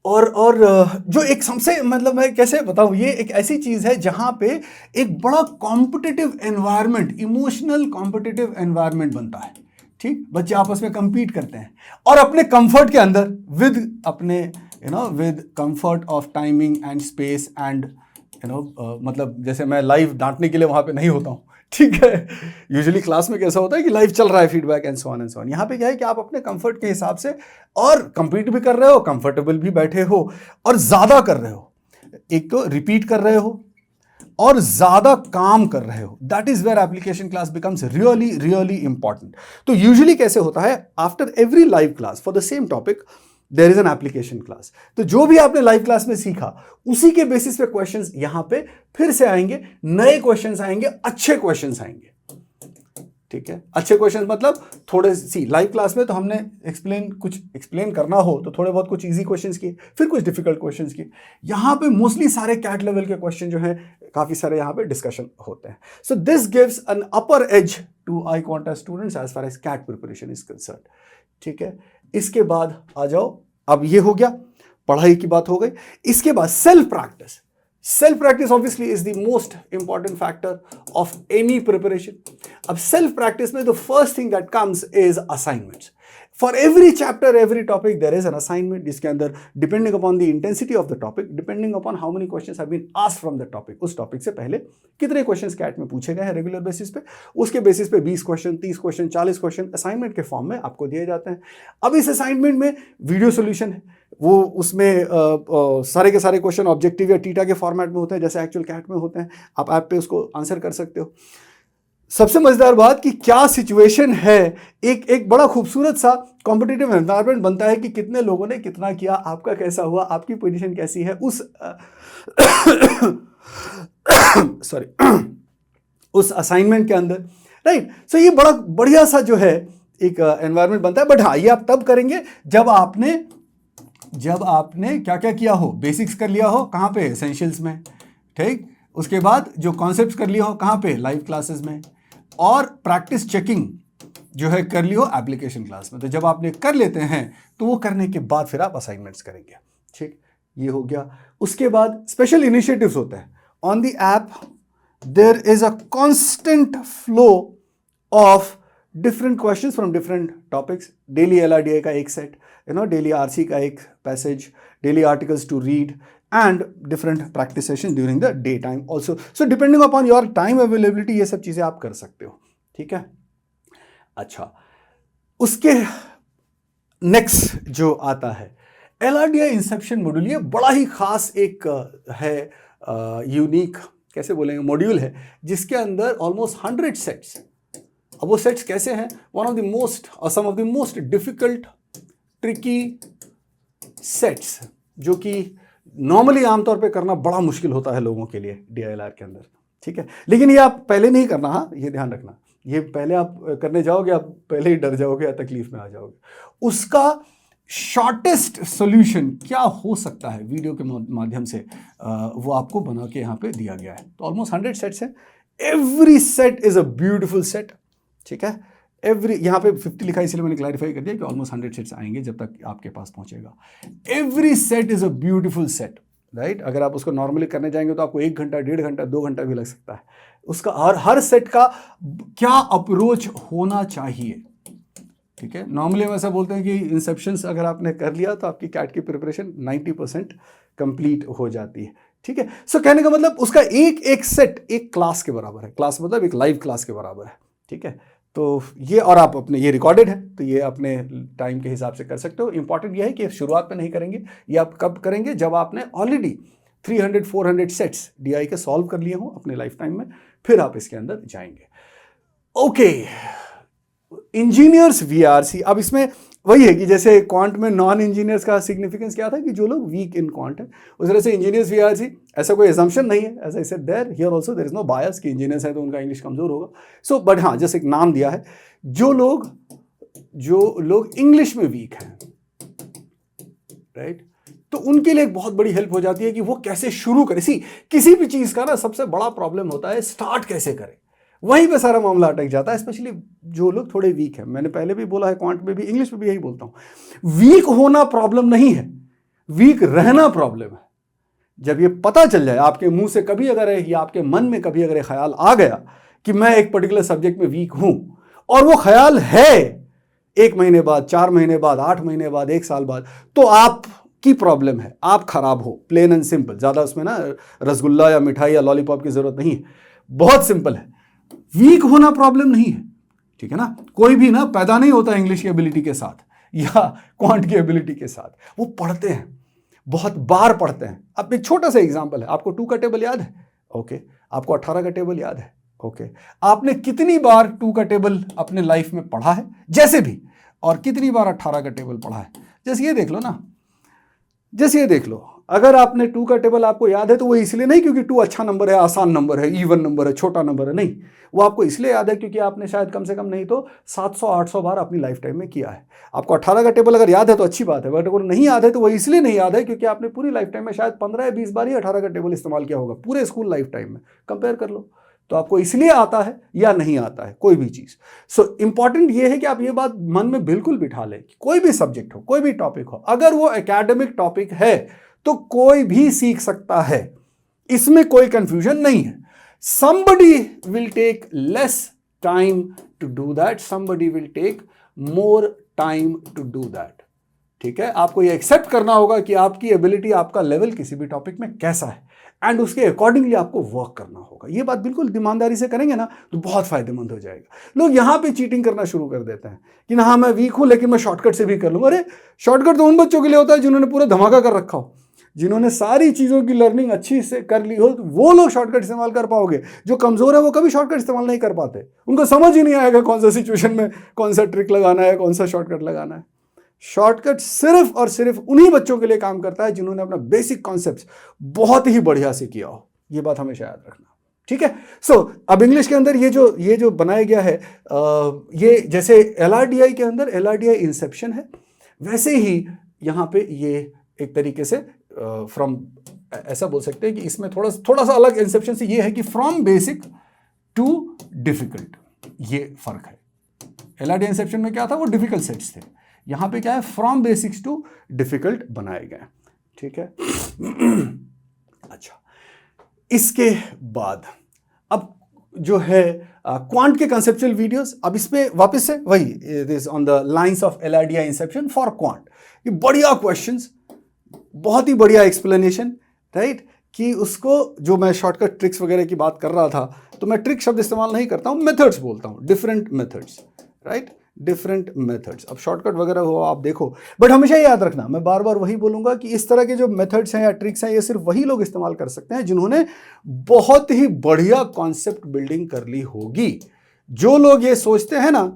और जो एक सबसे मतलब मैं कैसे बताऊं, ये एक ऐसी चीज है जहां पे एक बड़ा competitive environment, emotional competitive environment बनता है। ठीक, बच्चे आपस में compete करते हैं और अपने कंफर्ट के अंदर विद अपने with comfort of timing and space and मतलब जैसे मैं लाइव डांटने के लिए वहां पे नहीं होता हूँ, ठीक है। यूजुअली क्लास में कैसा होता है कि लाइव चल रहा है, feedback and so on and so on. यहाँ पे क्या है कि आप अपने कंफर्ट के हिसाब से और कंप्लीट भी कर रहे हो, कंफर्टेबल भी बैठे हो और ज्यादा कर रहे हो। एक तो रिपीट कर रहे हो और ज्यादा काम कर रहे हो। That is where application class becomes really really important. तो यूजुअली कैसे होता है, after every live class for the same topic there is an application class. तो जो भी आपने लाइव क्लास में सीखा उसी के बेसिस पे क्वेश्चंस यहां पे फिर से आएंगे, नए क्वेश्चंस आएंगे, अच्छे क्वेश्चंस आएंगे। ठीक है, अच्छे क्वेश्चंस मतलब थोड़े सी लाइव क्लास में तो हमने कुछ एक्सप्लेन करना हो तो थोड़े बहुत कुछ इजी क्वेश्चंस किए, फिर कुछ डिफिकल्ट क्वेश्चंस किए। यहां पे मोस्टली सारे कैट लेवल के क्वेश्चन जो हैं काफी सारे यहां पे डिस्कशन होते हैं। So this gives an upper edge to I contest students as far as CAT preparation is concern. ठीक है, इसके बाद आ जाओ, अब ये हो गया, पढ़ाई की बात हो गई। इसके बाद self practice. Self practice obviously is the most important factor of any preparation. अब सेल्फ प्रैक्टिस में the first thing that comes is assignments. For every chapter, every topic there is an assignment, जिसके अंदर depending upon the intensity of the topic, depending upon how many questions have been asked from the topic, उस topic से पहले कितने questions cat में पूछे गए हैं रेगुलर बेसिस पे, उसके बेसिस पे 20 क्वेश्चन, 30 क्वेश्चन, 40 क्वेश्चन असाइनमेंट के फॉर्म में आपको दिए जाते हैं। अब इस असाइनमेंट में वीडियो सोल्यूशन है, वो उसमें सारे के सारे क्वेश्चन ऑब्जेक्टिव या टीटा के फॉर्मेट में होते हैं जैसे एक्चुअल कैट में होते हैं। आप ऐप पे उसको आंसर कर सकते हो। सबसे मजेदार बात कि क्या सिचुएशन है, एक बड़ा खूबसूरत सा कॉम्पिटिटिव एनवायरनमेंट बनता है कि कितने लोगों ने कितना किया, आपका कैसा हुआ, आपकी पोजीशन कैसी है उस सॉरी उस असाइनमेंट के अंदर, राइट। सो ये बड़ा बढ़िया सा जो है एक एनवायरनमेंट बनता है। बट हाँ, ये आप तब करेंगे जब आपने क्या क्या किया हो, बेसिक्स कर लिया हो, कहाँ पे, एसेंशियल्स में, ठीक। उसके बाद जो कॉन्सेप्ट्स कर लिया हो, कहाँ पे, लाइव क्लासेस में, और प्रैक्टिस चेकिंग जो है कर ली हो एप्लीकेशन क्लास में। तो जब आपने कर लेते हैं तो वो करने के बाद फिर आप असाइनमेंट्स करेंगे, ठीक। ये हो गया। उसके बाद स्पेशल इनिशिएटिव्स होते हैं on the app. There is a constant flow of different questions from different topics. Daily LRDI का एक सेट, डेली आरसी का एक passage, daily articles to read and different practice session during the daytime also. So depending upon your time availability ये सब चीजें आप कर सकते हो, ठीक है। अच्छा, उसके नेक्स्ट जो आता है LRDI इंसेप्शन मॉड्यूल। ये बड़ा ही खास एक है, यूनिक कैसे बोलेंगे, मॉड्यूल है जिसके अंदर ऑलमोस्ट 100 सेट्स। अब वो सेट्स कैसे हैं, वन ऑफ द मोस्ट और some of the most difficult tricky sets जो कि नॉर्मली आमतौर पे करना बड़ा मुश्किल होता है लोगों के लिए DILR के अंदर, ठीक है। लेकिन ये आप पहले नहीं करना, हाँ ये ध्यान रखना, ये पहले आप करने जाओगे आप पहले ही डर जाओगे या तकलीफ में आ जाओगे। उसका शॉर्टेस्ट सॉल्यूशन क्या हो सकता है वीडियो के माध्यम से वो आपको बना के यहाँ पे दिया गया है। तो ऑलमोस्ट 100 सेट्स हैं। Every set is a beautiful set, ठीक है। यहाँ पे 50 लिखा है इसलिए मैंने क्लैरिफाई कर दिया कि ऑलमोस्ट 100 सेट्स आएंगे जब तक आपके पास पहुंचेगा। Every set is a beautiful set, right. अगर आप उसको नॉर्मली करने जाएंगे तो आपको 1 घंटा, 1.5 घंटा, 2 घंटा भी लग सकता है। उसका हर सेट का क्या अप्रोच होना चाहिए, ठीक है। नॉर्मली हम ऐसा बोलते हैं कि इंसेप्शंस अगर आपने कर लिया तो आपकी कैट की प्रिपरेशन 90% कंप्लीट हो जाती है, ठीक है। सो कहने का मतलब उसका एक सेट एक क्लास के बराबर है। क्लास मतलब एक लाइव क्लास के बराबर है, ठीक है। तो ये, और आप अपने, ये रिकॉर्डेड है तो ये अपने टाइम के हिसाब से कर सकते हो। इंपॉर्टेंट ये है कि शुरुआत में नहीं करेंगे, ये आप कब करेंगे, जब आपने ऑलरेडी 300-400 सेट्स DI के सॉल्व कर लिए हों अपने लाइफ टाइम में, फिर आप इसके अंदर जाएंगे। Okay, engineers VRC। अब इसमें वही है कि जैसे क्वांट में नॉन इंजीनियर्स का सिग्निफिकेंस क्या था कि जो लोग वीक इन क्वांट है, उस तरह से इंजीनियर्स VRC ऐसा कोई असम्पशन नहीं है। As I said there here also there is no bias कि इंजीनियर्स है तो उनका इंग्लिश कमजोर होगा। सो बट हाँ, जैसे एक नाम दिया है, जो लोग इंग्लिश में वीक हैं, राइट, तो उनके लिए एक बहुत बड़ी हेल्प हो जाती है कि वो कैसे शुरू करें। किसी भी चीज का ना सबसे बड़ा प्रॉब्लम होता है स्टार्ट कैसे करें, वहीं पे सारा मामला अटक जाता है। स्पेशली जो लोग थोड़े वीक हैं, मैंने पहले भी बोला है, क्वांट में भी, इंग्लिश में भी यही बोलता हूं, वीक होना प्रॉब्लम नहीं है। वीक रहना प्रॉब्लम है। जब ये पता चल जाए आपके मुंह से कभी अगर या आपके मन में कभी अगर ख्याल आ गया कि मैं एक पर्टिकुलर सब्जेक्ट में वीक हूं, और वो ख्याल है 1 महीने बाद, 4 महीने बाद, 8 महीने बाद, 1 साल बाद, तो आपकी प्रॉब्लम है, आप खराब हो, प्लेन एंड सिंपल। ज्यादा उसमें ना रसगुल्ला या मिठाई या लॉलीपॉप की जरूरत नहीं है, बहुत सिंपल है। वीक होना प्रॉब्लम नहीं है, ठीक है ना। कोई भी ना पैदा नहीं होता इंग्लिश की एबिलिटी के साथ या क्वांट की एबिलिटी के साथ, वो पढ़ते हैं, बहुत बार पढ़ते हैं। अब एक छोटा सा एग्जांपल है, आपको 2 का टेबल याद है? ओके। आपको 18 का टेबल याद है? ओके। आपने कितनी बार 2 का टेबल अपने लाइफ में पढ़ा है जैसे भी, और कितनी बार 18 का टेबल पढ़ा है? जैसे ये देख लो ना, जैसे ये देख लो, अगर आपने 2 का टेबल आपको याद है तो वो इसलिए नहीं क्योंकि 2 अच्छा नंबर है, आसान नंबर है, इवन नंबर है, छोटा नंबर है, नहीं। वो आपको इसलिए याद है क्योंकि आपने शायद कम से कम नहीं तो 700-800 बार अपनी लाइफ टाइम में किया है। आपको 18 का टेबल अगर याद है तो अच्छी बात है, बट अगर नहीं याद है तो वो इसलिए नहीं याद है क्योंकि आपने पूरी लाइफ टाइम में शायद 15 या 20 बार ही 18 का टेबल इस्तेमाल किया होगा, पूरे स्कूल लाइफ टाइम में। कंपेयर कर लो, तो आपको इसलिए आता है या नहीं आता है कोई भी चीज। सो इंपॉर्टेंट ये है कि आप ये बात मन में बिल्कुल बिठा लें कि कोई भी सब्जेक्ट हो, कोई भी टॉपिक हो, अगर वो एकेडमिक टॉपिक है तो कोई भी सीख सकता है, इसमें कोई कंफ्यूजन नहीं है। somebody will take less time to do that, somebody will take more time to do that। ठीक है, आपको ये एक्सेप्ट करना होगा कि आपकी एबिलिटी, आपका लेवल किसी भी टॉपिक में कैसा है, एंड उसके अकॉर्डिंगली आपको वर्क करना होगा। ये बात बिल्कुल ईमानदारी से करेंगे ना तो बहुत फायदेमंद हो जाएगा। लोग यहाँ पे चीटिंग करना शुरू कर देते हैं कि ना हाँ मैं वीक हूँ लेकिन मैं शॉर्टकट से भी कर लूँगा। अरे शॉर्टकट तो उन बच्चों के लिए होता है जिन्होंने पूरा धमाका कर रखा हो, जिन्होंने सारी चीज़ों की लर्निंग अच्छी से कर ली हो, तो वो लोग शॉर्टकट इस्तेमाल कर पाओगे। जो कमज़ोर है वो कभी शॉर्टकट इस्तेमाल नहीं कर पाते, उनको समझ ही नहीं आएगा कौन सा सिचुएशन में कौन सा ट्रिक लगाना है, कौन सा शॉर्टकट लगाना है। शॉर्टकट सिर्फ और सिर्फ उन्हीं बच्चों के लिए काम करता है जिन्होंने अपना बेसिक कॉन्सेप्ट बहुत ही बढ़िया से किया हो। ये बात हमेशा याद रखना, ठीक है। सो अब इंग्लिश के अंदर ये जो बनाया गया है, ये जैसे LRDI के अंदर LRDI इंसेप्शन है, वैसे ही यहाँ पे ये एक तरीके से फ्रॉम ऐसा बोल सकते हैं कि इसमें थोड़ा सा अलग इंसेप्शन से ये है कि फ्रॉम बेसिक टू डिफिकल्ट, ये फर्क है। LRDI इंसेप्शन में क्या था, वो डिफिकल्ट सेट्स थे, यहाँ पे क्या है, फ्रॉम बेसिक्स टू डिफिकल्ट बनाए गए, ठीक है। अच्छा, इसके बाद अब जो है क्वांट के कंसेप्चुअल वीडियोस, अब इसमें वापस से वही this on the lines of LRDI Inception for quant. ये बढ़िया क्वेश्चंस, बहुत ही बढ़िया एक्सप्लेनेशन, राइट। कि उसको जो मैं शॉर्टकट ट्रिक्स वगैरह की बात कर रहा था, तो मैं ट्रिक शब्द इस्तेमाल नहीं करता हूँ, मेथड्स बोलता हूँ, different methods, right, different methods. अब शॉर्टकट वगैरह हो आप देखो, बट हमेशा याद रखना, मैं बार बार वही बोलूंगा कि इस तरह के जो मेथड्स हैं या ट्रिक्स हैं, ये सिर्फ वही लोग इस्तेमाल कर सकते हैं जिन्होंने बहुत ही बढ़िया कॉन्सेप्ट बिल्डिंग कर ली होगी। जो लोग ये सोचते हैं ना,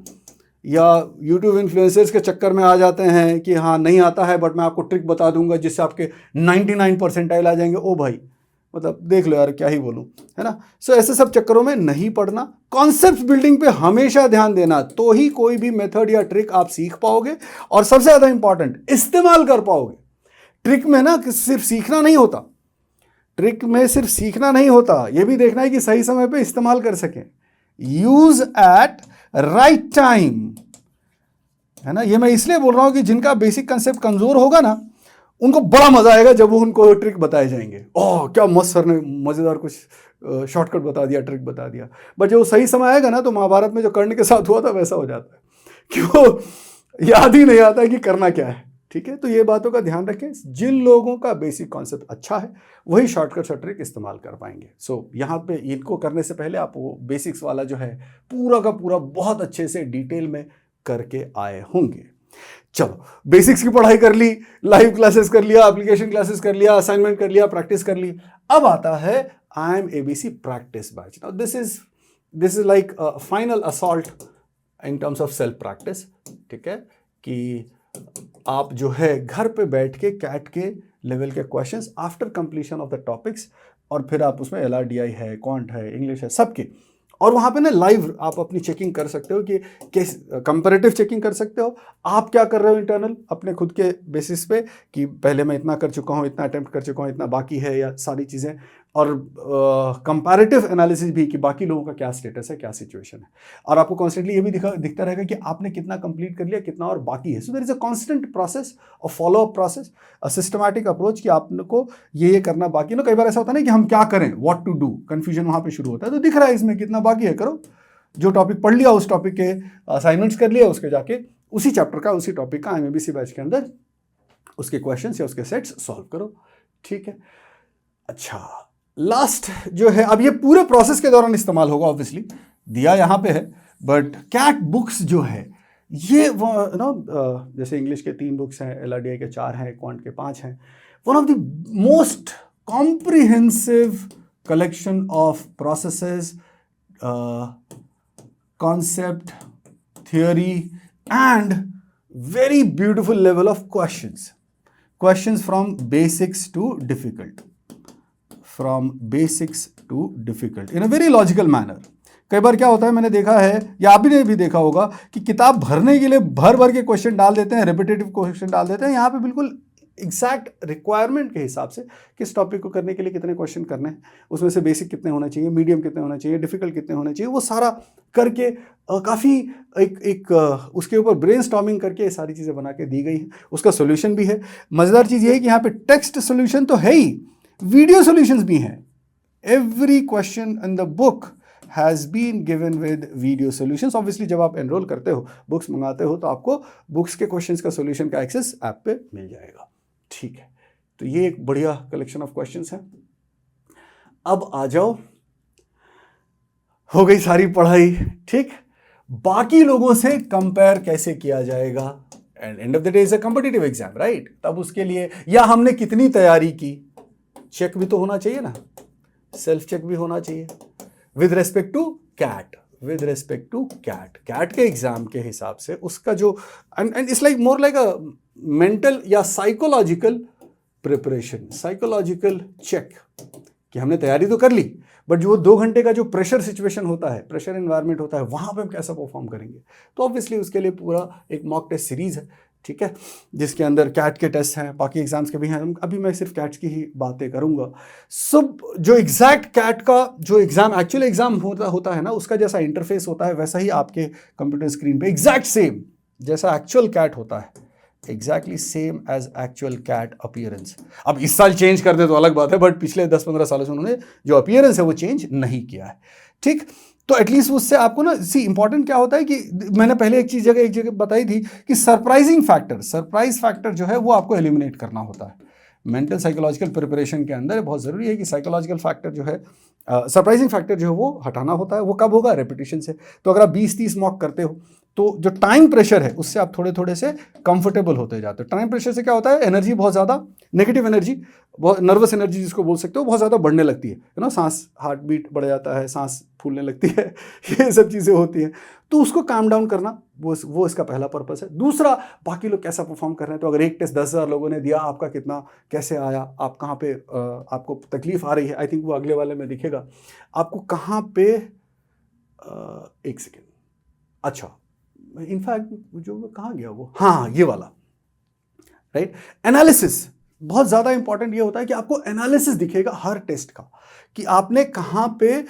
या यूट्यूब इन्फ्लुएंसर्स के चक्कर में आ जाते हैं कि हाँ नहीं आता है बट मैं आपको ट्रिक बता दूंगा जिससे आपके 99 परसेंटाइल आ जाएंगे, ओ भाई मतलब देख लो यार क्या ही बोलूं, है ना। सो ऐसे सब चक्करों में नहीं पड़ना, कॉन्सेप्ट बिल्डिंग पे हमेशा ध्यान देना, तो ही कोई भी मेथड या ट्रिक आप सीख पाओगे और सबसे ज्यादा इंपॉर्टेंट इस्तेमाल कर पाओगे। ट्रिक में ना सिर्फ सीखना नहीं होता, ट्रिक में सिर्फ सीखना नहीं होता, यह भी देखना है कि सही समय पे इस्तेमाल कर सकें। यूज एट राइट टाइम, है ना। ये मैं इसलिए बोल रहा हूं कि जिनका बेसिक कंसेप्ट कमजोर होगा ना, उनको बड़ा मजा आएगा जब वो उनको ट्रिक बताए जाएंगे। ओह क्या मस्त सर ने मजेदार कुछ शॉर्टकट बता दिया, ट्रिक बता दिया। बट जब वो सही समय आएगा ना, तो महाभारत में जो कर्ण के साथ हुआ था वैसा हो जाता है कि वो याद ही नहीं आता कि करना क्या है, ठीक है। तो ये बातों का ध्यान रखें, जिन लोगों का बेसिक कॉन्सेप्ट अच्छा है वही शॉर्टकट और ट्रिक इस्तेमाल कर पाएंगे। सो यहाँ पे इनको करने से पहले आप वो बेसिक्स वाला जो है पूरा का पूरा बहुत अच्छे से डिटेल में करके आए होंगे। चलो बेसिक्स की पढ़ाई कर ली, लाइव क्लासेस कर लिया, एप्लीकेशन क्लासेस कर लिया, असाइनमेंट कर लिया, प्रैक्टिस कर ली। अब आता है IMABC practice batch. Now this is like final assault in terms of self practice, ठीक है। कि आप जो है घर पे बैठ के कैट के लेवल के questions after completion of the topics, और फिर आप उसमें LRDI है, क्वांट है, इंग्लिश है, सबके, और वहाँ पे ना लाइव आप अपनी चेकिंग कर सकते हो कि किस कंपैरेटिव चेकिंग कर सकते हो, आप क्या कर रहे हो इंटरनल अपने खुद के बेसिस पे कि पहले मैं इतना कर चुका हूँ, इतना अटेम्प्ट कर चुका हूँ, इतना बाकी है, या सारी चीज़ें और कंपैरेटिव एनालिसिस भी कि बाकी लोगों का क्या स्टेटस है, क्या सिचुएशन है। और आपको कॉन्स्टेंटली ये भी दिखता रहेगा कि आपने कितना कंप्लीट कर लिया, कितना और बाकी है। So there is a constant process, a follow up process, a systematic approach कि आपको ये करना बाकी है ना। कई बार ऐसा होता है ना कि हम क्या करें, व्हाट टू डू, कंफ्यूजन वहां पे शुरू होता है। तो दिख रहा है इसमें कितना बाकी है, करो जो टॉपिक पढ़ लिया उस टॉपिक के असाइनमेंट्स कर लिया, उसके जाके उसी चैप्टर का, उसी टॉपिक का IMABC बैच के अंदर उसके क्वेश्चंस या उसके सेट्स सॉल्व करो। ठीक है, अच्छा लास्ट जो है, अब ये पूरे प्रोसेस के दौरान इस्तेमाल होगा, ऑब्वियसली दिया यहाँ पे है, बट कैट बुक्स जो है ये जैसे इंग्लिश के 3 बुक्स हैं, LRDI के 4 हैं, क्वांट के 5 हैं, one of the most comprehensive collection of processes, concept, theory, and very beautiful level of questions. Questions from basics to difficult. From basics to difficult. In a very logical manner. कई बार क्या होता है, मैंने देखा है या आप ने भी देखा होगा कि किताब भरने के लिए भर भर के क्वेश्चन डाल देते हैं, रिपीटेटिव क्वेश्चन डाल देते हैं। यहाँ पे बिल्कुल एग्जैक्ट रिक्वायरमेंट के हिसाब से किस टॉपिक को करने के लिए कितने क्वेश्चन करने हैं, उसमें से बेसिक कितने होना चाहिए, मीडियम कितने होना चाहिए, डिफिकल्ट कितने होने चाहिए, वो सारा करके काफ़ी एक उसके ऊपर ब्रेनस्टॉर्मिंग करके ये सारी चीज़ें बना के दी गई हैं। उसका सोल्यूशन भी है। मज़ेदार चीज़ ये है कि यहाँ पे टेक्स्ट सोल्यूशन तो है ही, वीडियो सोल्यूशंस भी हैं। Every question in the book has been given with video solutions. Obviously जब आप एनरोल करते हो, बुक्स मंगाते हो, तो आपको बुक्स के क्वेश्चंस का सोल्यूशन का एक्सेस ऐप पे मिल जाएगा। ठीक है, तो ये एक बढ़िया कलेक्शन ऑफ क्वेश्चंस है। अब आ जाओ, हो गई सारी पढ़ाई, ठीक। बाकी लोगों से कंपेयर कैसे किया जाएगा? And of the day is a competitive exam, right? तब उसके लिए या हमने कितनी तैयारी की, चेक भी तो होना चाहिए ना, सेल्फ चेक भी होना चाहिए with respect to CAT. With respect to CAT के एग्जाम के हिसाब से उसका जो and it's like more like a mental या साइकोलॉजिकल प्रिपरेशन, साइकोलॉजिकल चेक कि हमने तैयारी तो कर ली, बट जो 2 घंटे का जो प्रेशर सिचुएशन होता है, प्रेशर एनवायरनमेंट होता है, वहां पे हम कैसा परफॉर्म करेंगे। तो ऑब्वियसली उसके लिए पूरा एक मॉक टेस्ट सीरीज है, ठीक है, जिसके अंदर कैट के टेस्ट हैं, बाकी एग्जाम्स के भी हैं। अभी मैं सिर्फ कैट्स की ही बातें करूंगा। सब जो एग्जैक्ट कैट का जो एग्जाम, एक्चुअल एग्जाम होता है ना, उसका जैसा इंटरफेस होता है वैसा ही आपके कंप्यूटर स्क्रीन पे एग्जैक्ट सेम जैसा एक्चुअल कैट होता है, exactly same as actual CAT appearance. अब इस साल चेंज कर दे तो अलग बात है, बट पिछले 10-15 सालों से उन्होंने जो अपीयरेंस है वो चेंज नहीं किया है, ठीक। तो एटलीस्ट उससे आपको ना इंपॉर्टेंट क्या होता है कि मैंने पहले एक जगह बताई थी कि सरप्राइज फैक्टर जो है वो आपको एलिमिनेट करना होता है। मेंटल साइकोलॉजिकल प्रिपरेशन के अंदर बहुत ज़रूरी है कि साइकोलॉजिकल फैक्टर जो है, सरप्राइजिंग फैक्टर जो है वो हटाना होता है। वो कब होगा? रेपिटेशन से। तो अगर आप 20-30 मॉक करते हो तो जो टाइम प्रेशर है उससे आप थोड़े थोड़े से कंफर्टेबल होते जाते हो। टाइम प्रेशर से क्या होता है, एनर्जी बहुत ज़्यादा, नेगेटिव एनर्जी, बहुत नर्वस एनर्जी जिसको बोल सकते हो, बहुत ज़्यादा बढ़ने लगती है ना, सांस, हार्ट बीट बढ़ जाता है, सांस फूलने लगती है, ये सब चीज़ें होती हैं। तो उसको काम डाउन करना वो इसका पहला पर्पस है। दूसरा, बाकी लोग कैसा परफॉर्म कर रहे हैं। तो अगर एक टेस्ट 10,000 लोगों ने दिया, आपका कितना कैसे आया, आप कहाँ पे आपको तकलीफ आ रही है, आई थिंक वो अगले वाले में दिखेगा आपको कहाँ पे। एक सेकेंड, अच्छा इनफैक्ट जो कहाँ गया वो, हाँ ये वाला, राइट। एनालिसिस बहुत ज़्यादा इंपॉर्टेंट ये होता है कि आपको एनालिसिस दिखेगा हर टेस्ट का कि आपने कहाँ पे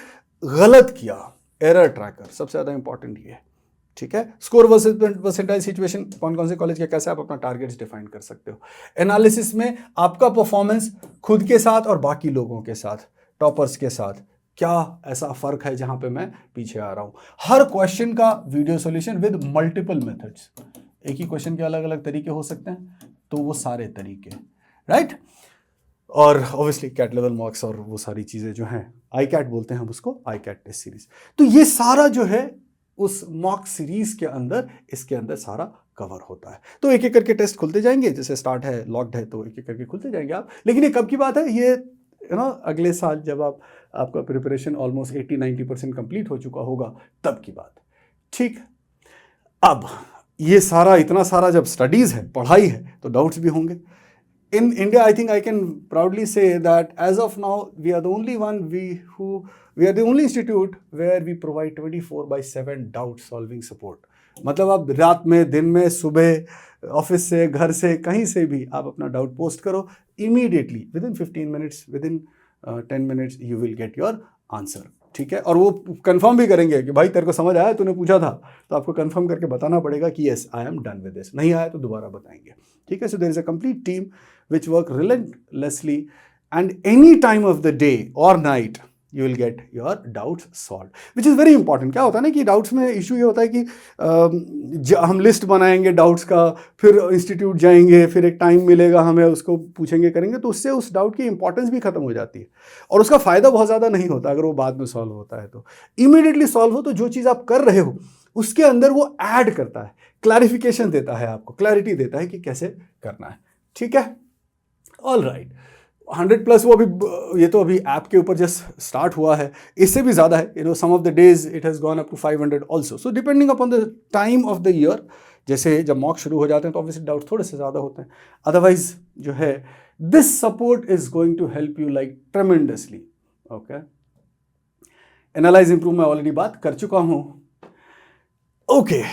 गलत किया। एरर ट्रैकर सबसे ज़्यादा इंपॉर्टेंट ये है, ठीक है। स्कोर वर्सेटाइल सिचुएशन, कौन कौन से कॉलेज के कैसे आप अपना टारगेट्स डिफाइन कर सकते हो। एनालिसिस में आपका परफॉर्मेंस खुद के साथ और बाकी लोगों के साथ, टॉपर्स के साथ, क्या ऐसा फर्क है जहां पे मैं पीछे आ रहा हूं। हर क्वेश्चन का video solution with multiple methods. एक ही क्वेश्चन के अलग अलग तरीके हो सकते हैं, तो वो सारे तरीके, राइट। और ऑब्वियसली कैट लेवल मार्क्स और वो सारी चीजें जो हैं, आई कैट बोलते हैं हम उसको, आई कैट टेस्ट सीरीज। तो ये सारा जो है उस मॉक सीरीज के अंदर, इसके अंदर सारा कवर होता है। तो एक एक करके टेस्ट खुलते जाएंगे, जैसे स्टार्ट है, लॉक्ड है, तो एक एक करके खुलते जाएंगे आप। लेकिन ये कब की बात है, ये अगले साल जब आपका प्रिपरेशन ऑलमोस्ट 80-90% कंप्लीट हो चुका होगा, तब की बात, ठीक। अब ये सारा इतना सारा जब स्टडीज है, पढ़ाई है, तो डाउट्स भी होंगे। In India, I think I can proudly say that as of now, we are the only institute where we provide 24/7 doubt solving support. मतलब आप रात में, दिन में, सुबह, ऑफिस से, घर से, कहीं से भी आप अपना डाउट पोस्ट करो, immediately with in 15 minutes, with in 10 minutes you will get your answer. ठीक है, और वो कंफर्म भी करेंगे कि भाई तेरे को समझ आया, तूने पूछा था, तो आपको कंफर्म करके बताना पड़ेगा कि yes I am done with this, नहीं आया तो दोबारा बताएंगे. ठीक है, so there is a complete team which work relentlessly and any time of the day or night you will get your doubts solved, which is very important. क्या होता है ना कि डाउट्स में इशू ये होता है कि हम लिस्ट बनाएंगे डाउट्स का, फिर इंस्टीट्यूट जाएंगे, फिर एक टाइम मिलेगा हमें, उसको पूछेंगे करेंगे, तो उससे उस डाउट की इंपॉर्टेंस भी खत्म हो जाती है और उसका फ़ायदा बहुत ज़्यादा नहीं होता अगर वो बाद में सॉल्व होता है. तो इमीडिएटली सॉल्व हो तो जो चीज़ आप कर रहे हो उसके अंदर वो ऐड करता है, क्लैरिफिकेशन देता है, आपको क्लैरिटी देता है कि कैसे करना है. ठीक है, ऑल राइट. 100+ वो अभी, ये तो अभी ऐप के ऊपर जस्ट स्टार्ट हुआ है, इससे भी ज़्यादा है. Some of the days it has gone up to 500 also. So depending upon the time of the year, जैसे जब मॉक शुरू हो जाते हैं तो ऑब्वियसली डाउट थोड़े से ज़्यादा होते हैं. अदरवाइज जो है this support is going to help you like tremendously. Okay, analyse improve मैं ऑलरेडी बात कर चुका हूँ. ओके,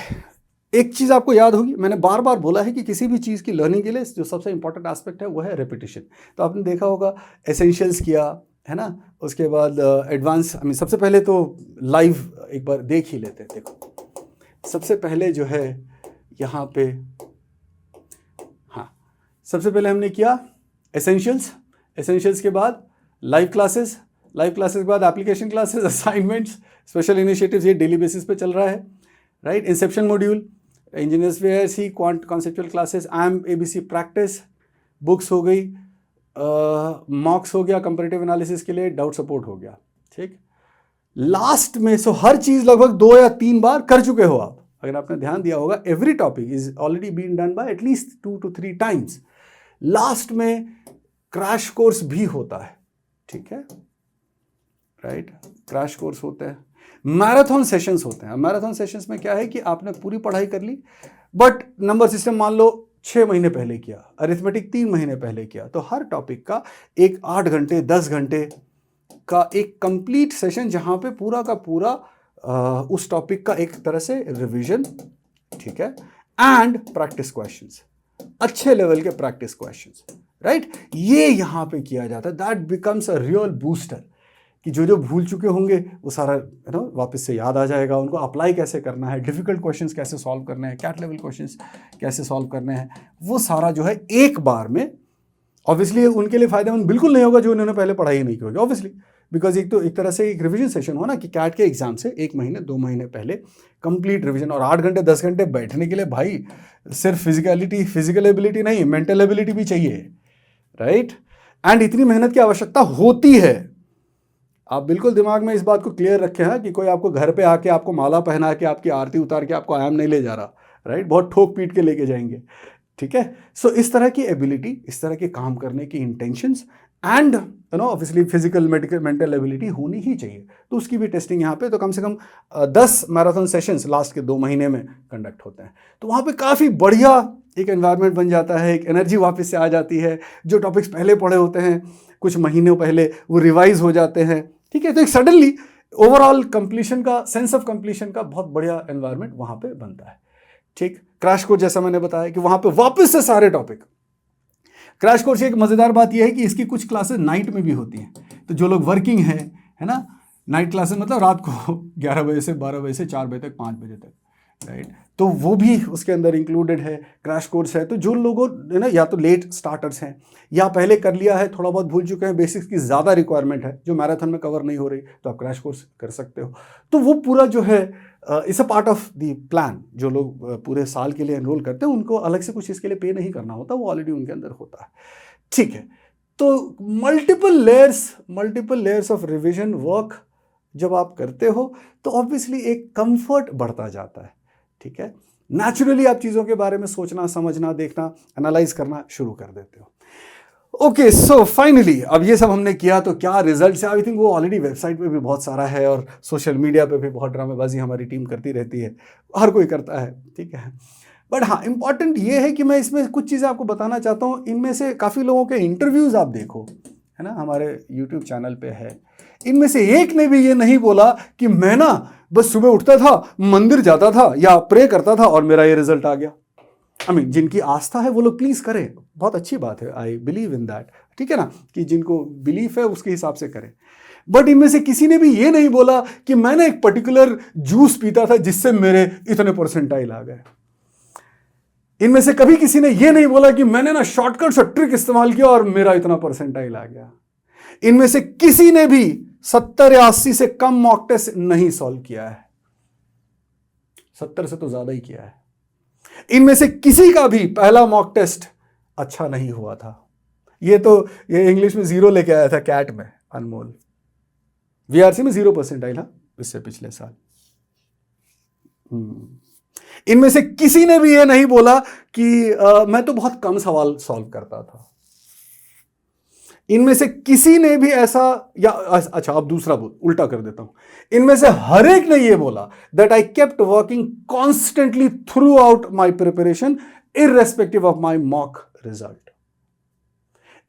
एक चीज़ आपको याद होगी, मैंने बार बार बोला है कि किसी भी चीज़ की लर्निंग के लिए जो सबसे इंपॉर्टेंट एस्पेक्ट है वो है रेपिटेशन. तो आपने देखा होगा एसेंशियल्स किया है ना, उसके बाद एडवांस, सबसे पहले तो लाइव एक बार देख ही लेते हैं. देखो सबसे पहले जो है यहाँ पे, हाँ सबसे पहले हमने किया एसेंशियल्स के बाद लाइव क्लासेस के बाद application classes, assignments, special initiatives, ये डेली बेसिस पे चल रहा है. Right, inception module, engineers where see conceptual classes, IAM ABC प्रैक्टिस, बुक्स हो गई, मॉक्स हो गया कंपैरेटिव एनालिसिस के लिए, डाउट सपोर्ट हो गया. ठीक, लास्ट में सो हर चीज़ लगभग 2 या 3 बार कर चुके हो आप. अगर आपने ध्यान दिया होगा every topic is already been done by at least 2 to 3 times. Last में क्रैश कोर्स भी होता है. ठीक है, राइट, क्रैश कोर्स होते हैं, मैराथन सेशंस होते हैं. मैराथन सेशंस में क्या है कि आपने पूरी पढ़ाई कर ली, बट नंबर सिस्टम मान लो 6 महीने पहले किया, अरिथमेटिक 3 महीने पहले किया, तो हर टॉपिक का एक 8 घंटे 10 घंटे का एक कंप्लीट सेशन जहां पे पूरा का पूरा उस टॉपिक का एक तरह से रिवीजन. ठीक है, एंड प्रैक्टिस क्वेश्चंस, अच्छे लेवल के प्रैक्टिस क्वेश्चंस. राइट, ये यहां पे किया जाता है. That becomes a real booster कि जो भूल चुके होंगे वो सारा वापस से याद आ जाएगा. उनको अप्लाई कैसे करना है, डिफ़िकल्ट क्वेश्चंस कैसे सॉल्व करने हैं, कैट लेवल क्वेश्चंस कैसे सॉल्व करने हैं, वो सारा जो है एक बार में. ऑब्वियसली उनके लिए फ़ायदेमंद बिल्कुल नहीं होगा जो उन्होंने पहले पढ़ाई नहीं की होगी, ऑब्वियसली, बिकॉज एक तो एक तरह से एक रिविजन सेशन हो ना कि कैट के एग्जाम से 1 महीने 2 महीने पहले कंप्लीट रिविजन. और 8 घंटे 10 घंटे बैठने के लिए भाई सिर्फ फिजिकल एबिलिटी नहीं, मेंटल एबिलिटी भी चाहिए. राइट, एंड इतनी मेहनत की आवश्यकता होती है. आप बिल्कुल दिमाग में इस बात को क्लियर रखें हैं कि कोई आपको घर पे आके आपको माला पहना के आपकी आरती उतार के आपको आयाम नहीं ले जा रहा. राइट, बहुत ठोक पीट के लेके जाएंगे. ठीक है, सो इस तरह की एबिलिटी, इस तरह के काम करने की intentions and obviously physical mental ability होनी ही चाहिए. तो उसकी भी टेस्टिंग यहाँ पे तो कम से कम 10 मैराथन सेशंस लास्ट के 2 महीने में कंडक्ट होते हैं. तो वहाँ पे काफ़ी बढ़िया एक एनवायरनमेंट बन जाता है, एक एनर्जी वापस से आ जाती है. जो टॉपिक्स पहले पढ़े होते हैं कुछ महीनों पहले वो रिवाइज हो जाते हैं. ठीक है, तो एक सडनली ओवरऑल कंप्लीशन का, सेंस ऑफ कंप्लीशन का बहुत बढ़िया एनवायरनमेंट वहाँ पे बनता है. ठीक, क्रैश कोर्स जैसा मैंने बताया कि वहाँ पे वापस से सारे टॉपिक. क्रैश कोर्स की एक मज़ेदार बात यह है कि इसकी कुछ क्लासेस नाइट में भी होती हैं. तो जो लोग वर्किंग है ना, नाइट क्लासेस मतलब रात को 11 बजे से 12 बजे से 4 बजे तक 5 बजे तक. राइट, तो वो भी उसके अंदर इंक्लूडेड है. क्रैश कोर्स है तो जो लोगों ना या तो लेट स्टार्टर्स हैं या पहले कर लिया है, थोड़ा बहुत भूल चुके हैं, बेसिक्स की ज़्यादा रिक्वायरमेंट है जो मैराथन में कवर नहीं हो रही, तो आप क्रैश कोर्स कर सकते हो. तो वो पूरा जो है it's a part of the plan. जो लोग पूरे साल के लिए एनरोल करते हैं उनको अलग से कुछ इसके लिए पे नहीं करना होता, वो ऑलरेडी उनके अंदर होता है. ठीक है, तो multiple layers of revision work जब आप करते हो तो ऑब्वियसली एक कंफर्ट बढ़ता जाता है. ठीक है, नेचुरली आप चीज़ों के बारे में सोचना, समझना, देखना, एनालाइज करना शुरू कर देते हो. ओके, सो फाइनली अब ये सब हमने किया तो क्या रिजल्ट है? आई थिंक वो ऑलरेडी वेबसाइट पे भी बहुत सारा है और सोशल मीडिया पे भी बहुत ड्रामेबाजी हमारी टीम करती रहती है, हर कोई करता है. ठीक है, बट हाँ इंपॉर्टेंट ये है कि मैं इसमें कुछ चीज़ें आपको बताना चाहता हूँ. इनमें से काफ़ी लोगों के इंटरव्यूज़ आप देखो, है ना, हमारे यूट्यूब चैनल पे है. इनमें से एक ने भी ये नहीं बोला कि मैं ना बस सुबह उठता था, मंदिर जाता था या प्रे करता था और मेरा ये रिजल्ट आ गया. जिनकी आस्था है वो लोग प्लीज़ करें, बहुत अच्छी बात है, आई बिलीव इन दैट. ठीक है ना, कि जिनको बिलीफ है उसके हिसाब से करें। बट इनमें से किसी ने भी ये नहीं बोला कि मैंने एक पर्टिकुलर जूस पीता था जिससे मेरे इतने परसेंटाइल आ गए। इनमें से कभी किसी ने ये नहीं बोला कि मैंने ना शॉर्टकट से ट्रिक इस्तेमाल किया और मेरा इतना परसेंटाइल आ गया। इनमें से किसी ने भी 70 या 80 से कम मॉक टेस्ट नहीं सॉल्व किया है, 70 से तो ज्यादा ही किया है। इनमें से किसी का भी पहला मॉक टेस्ट अच्छा नहीं हुआ था। ये इंग्लिश में 0 लेके आया था कैट में अनमोल, वीआरसी में 0 परसेंटाइल, हाँ, इससे पिछले साल। इनमें से किसी ने भी ये नहीं बोला कि मैं तो बहुत कम सवाल सॉल्व करता था। इनमें से किसी ने भी ऐसा, या अच्छा अब दूसरा उल्टा कर देता हूं, इनमें से हर एक ने ये बोला that I kept working constantly through out my preparation irrespective of my mock result.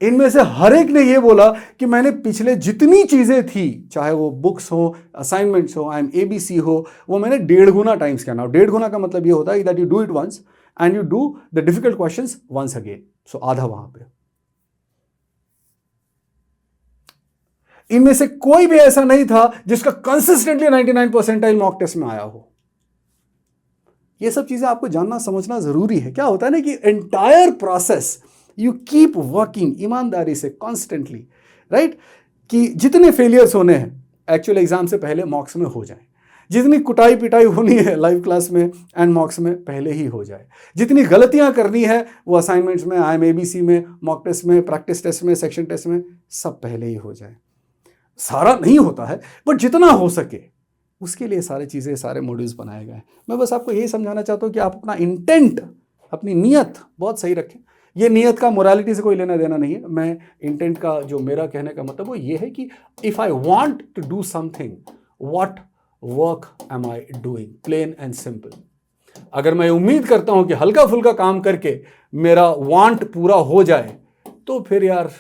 इनमें से हर एक ने यह बोला कि मैंने पिछले जितनी चीजें थी, चाहे वो बुक्स हो, असाइनमेंट्स हो, ABC हो, वो मैंने 1.5 गुना टाइम्स किया। ना 1.5 गुना का मतलब ये होता है that you do it once and you do the difficult questions once again, so आधा वहां पे। इनमें से कोई भी ऐसा नहीं था जिसका कंसिस्टेंटली 99 परसेंटाइल मॉक टेस्ट में आया हो। ये सब चीजें आपको जानना समझना जरूरी है। क्या होता है ना कि entire process you keep working ईमानदारी से कॉन्स्टेंटली, राइट, कि जितने फेलियर्स होने हैं एक्चुअल एग्जाम से पहले मॉक्स में हो जाए, जितनी कुटाई पिटाई होनी है लाइव क्लास में एंड मॉक्स में पहले ही हो जाए, जितनी गलतियां करनी है वो असाइनमेंट्स में, ABC में, मॉक टेस्ट में, प्रैक्टिस टेस्ट में, सेक्शन टेस्ट में, सब पहले ही हो जाए। सारा नहीं होता है बट जितना हो सके उसके लिए सारी चीज़ें, सारे मॉड्यूल्स बनाए गए हैं। मैं बस आपको यही समझाना चाहता हूँ कि आप अपना इंटेंट, अपनी नीयत बहुत सही रखें। ये नीयत का मोरालिटी से कोई लेना देना नहीं है। मैं इंटेंट का जो मेरा कहने का मतलब वो ये है कि if I want to do something, what work am I doing, plain and simple. अगर मैं उम्मीद करता हूँ कि हल्का फुल्का काम करके मेरा वांट पूरा हो जाए तो फिर यार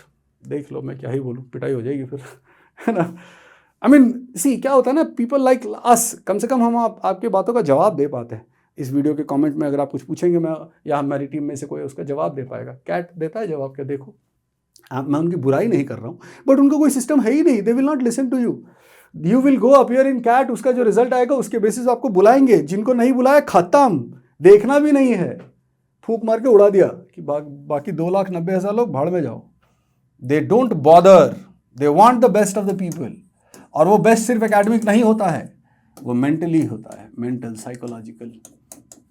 देख लो, मैं क्या ही बोलूँ, पिटाई हो जाएगी फिर, है ना। आई मीन सी क्या होता है ना, पीपल लाइक अस, कम से कम हम आपके बातों का जवाब दे पाते हैं। इस वीडियो के कमेंट में अगर आप कुछ पूछेंगे, मैं या हमारी टीम में से कोई उसका जवाब दे पाएगा। कैट देता है जवाब क्या, देखो मैं उनकी बुराई नहीं कर रहा हूँ बट उनका कोई सिस्टम है ही नहीं। They will not listen to you. You will go appear in CAT, उसका जो रिजल्ट आएगा उसके बेसिस आपको बुलाएंगे। जिनको नहीं बुलाया खत्म, देखना भी नहीं है, फूंक मार के उड़ा दिया कि बाकी 2,90,000 लोग भाड़ में जाओ। They don't bother, they want the best of the people. और वो बेस्ट सिर्फ एकेडमिक नहीं होता है, वो मेंटली होता है, मेंटल, साइकोलॉजिकल,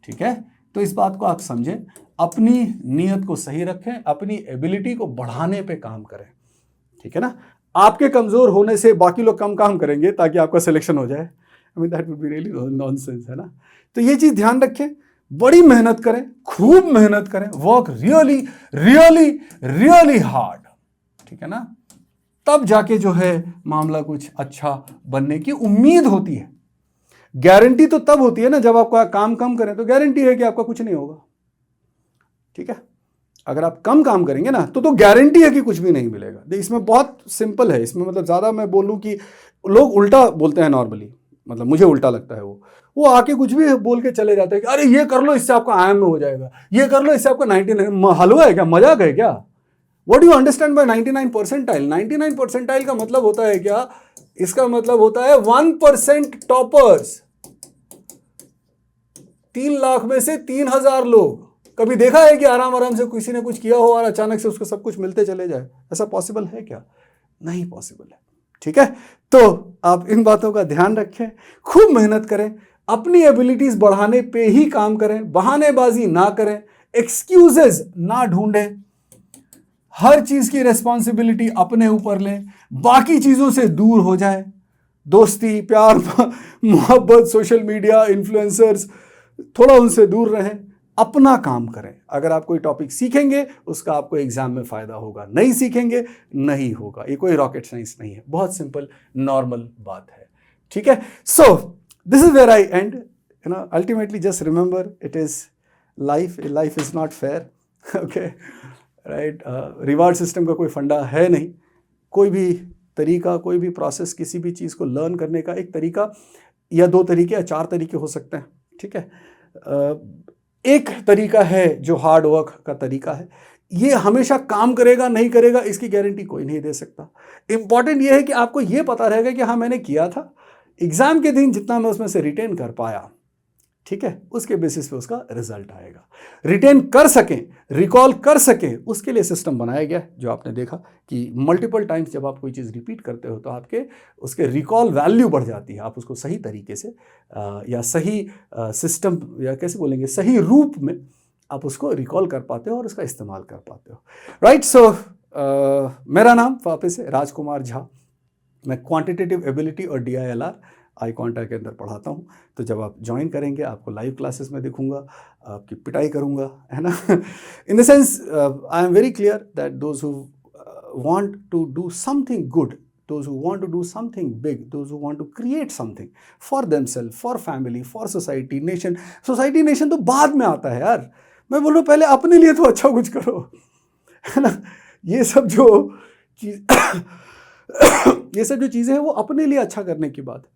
ठीक है। तो इस बात को आप समझें, अपनी नीयत को सही रखें, अपनी एबिलिटी को बढ़ाने पे काम करें, ठीक है ना। आपके कमजोर होने से बाकी लोग कम काम करेंगे ताकि आपका सिलेक्शन हो जाए, I mean that would be really nonsense, है ना। तो ये चीज ध्यान रखें, बड़ी मेहनत करें, खूब मेहनत करें, work really really really hard, ठीक है ना। तब जाके जो है मामला कुछ अच्छा बनने की उम्मीद होती है। गारंटी तो तब होती है ना जब आप काम कम करें, तो गारंटी है कि आपका कुछ नहीं होगा, ठीक है। अगर आप कम काम करेंगे ना तो गारंटी है कि कुछ भी नहीं मिलेगा। इसमें बहुत सिंपल है, इसमें मतलब ज़्यादा मैं बोलूँ कि लोग उल्टा बोलते हैं नॉर्मली, मतलब मुझे उल्टा लगता है। वो आके कुछ भी बोल के चले जाते हैं कि अरे ये कर लो इससे आपका IIM में हो जाएगा, ये कर लो इससे आपका 99। हलवा है क्या, मजाक है क्या? What do you understand by 99 percentile? 99 percentile का मतलब होता है क्या? इसका मतलब होता है 1% टॉपर्स। 3 लाख में से 3,000 लोग। कभी देखा है कि आराम से किसी ने कुछ किया हो और अचानक से उसको सब कुछ मिलते चले जाए? ऐसा पॉसिबल है क्या? नहीं पॉसिबल है, ठीक है। तो आप इन बातों का ध्यान रखें, खूब मेहनत करें, अपनी एबिलिटीज बढ़ाने पे ही काम करें, बहानेबाजी ना करें, एक्सक्यूजेस ना ढूंढें, हर चीज की रिस्पॉन्सिबिलिटी अपने ऊपर लें, बाकी चीजों से दूर हो जाए। दोस्ती, प्यार, मोहब्बत, सोशल मीडिया, इन्फ्लुएंसर्स, थोड़ा उनसे दूर रहें, अपना काम करें। अगर आप कोई टॉपिक सीखेंगे उसका आपको एग्जाम में फायदा होगा, नहीं सीखेंगे नहीं होगा। ये कोई रॉकेट साइंस नहीं है, बहुत सिंपल नॉर्मल बात है, ठीक है। So this is where I end, you know, ultimately just remember it is life is not fair, okay, right. Reward system का कोई फंडा है नहीं। कोई भी तरीका, कोई भी प्रोसेस, किसी भी चीज़ को लर्न करने का एक तरीका या 2 तरीके या 4 तरीके हो सकते हैं, ठीक है। एक तरीका है जो हार्ड वर्क का तरीका है, ये हमेशा काम करेगा नहीं करेगा इसकी गारंटी कोई नहीं दे सकता। इंपॉर्टेंट ये है कि आपको ये पता रहेगा कि हाँ मैंने किया था, एग्जाम के दिन जितना मैं उसमें से रिटेन कर पाया, ठीक है, उसके बेसिस पे उसका रिजल्ट आएगा। रिटेन कर सकें, रिकॉल कर सकें, उसके लिए सिस्टम बनाया गया जो आपने देखा कि मल्टीपल टाइम्स जब आप कोई चीज़ रिपीट करते हो तो आपके उसके रिकॉल वैल्यू बढ़ जाती है। आप उसको सही तरीके से या सही सिस्टम या कैसे बोलेंगे सही रूप में आप उसको रिकॉल कर पाते हो और उसका इस्तेमाल कर पाते हो। राइट, सो मेरा नाम वापस है राजकुमार झा। मैं क्वांटिटेटिव एबिलिटी और DILR आई कांटेक्ट के अंदर पढ़ाता हूँ। तो जब आप ज्वाइन करेंगे आपको लाइव क्लासेस में दिखूंगा, आपकी पिटाई करूंगा, है ना। In the sense I am very clear that those who want to do something good, those who want to do something big, those who want to create something for themselves, for family, for society, nation. Society, nation तो बाद में आता है यार। मैं बोल रहा हूँ पहले अपने लिए तो अच्छा कुछ करो, है ना। ये सब जो चीज़ें हैं वो अपने लिए अच्छा करने की बात है।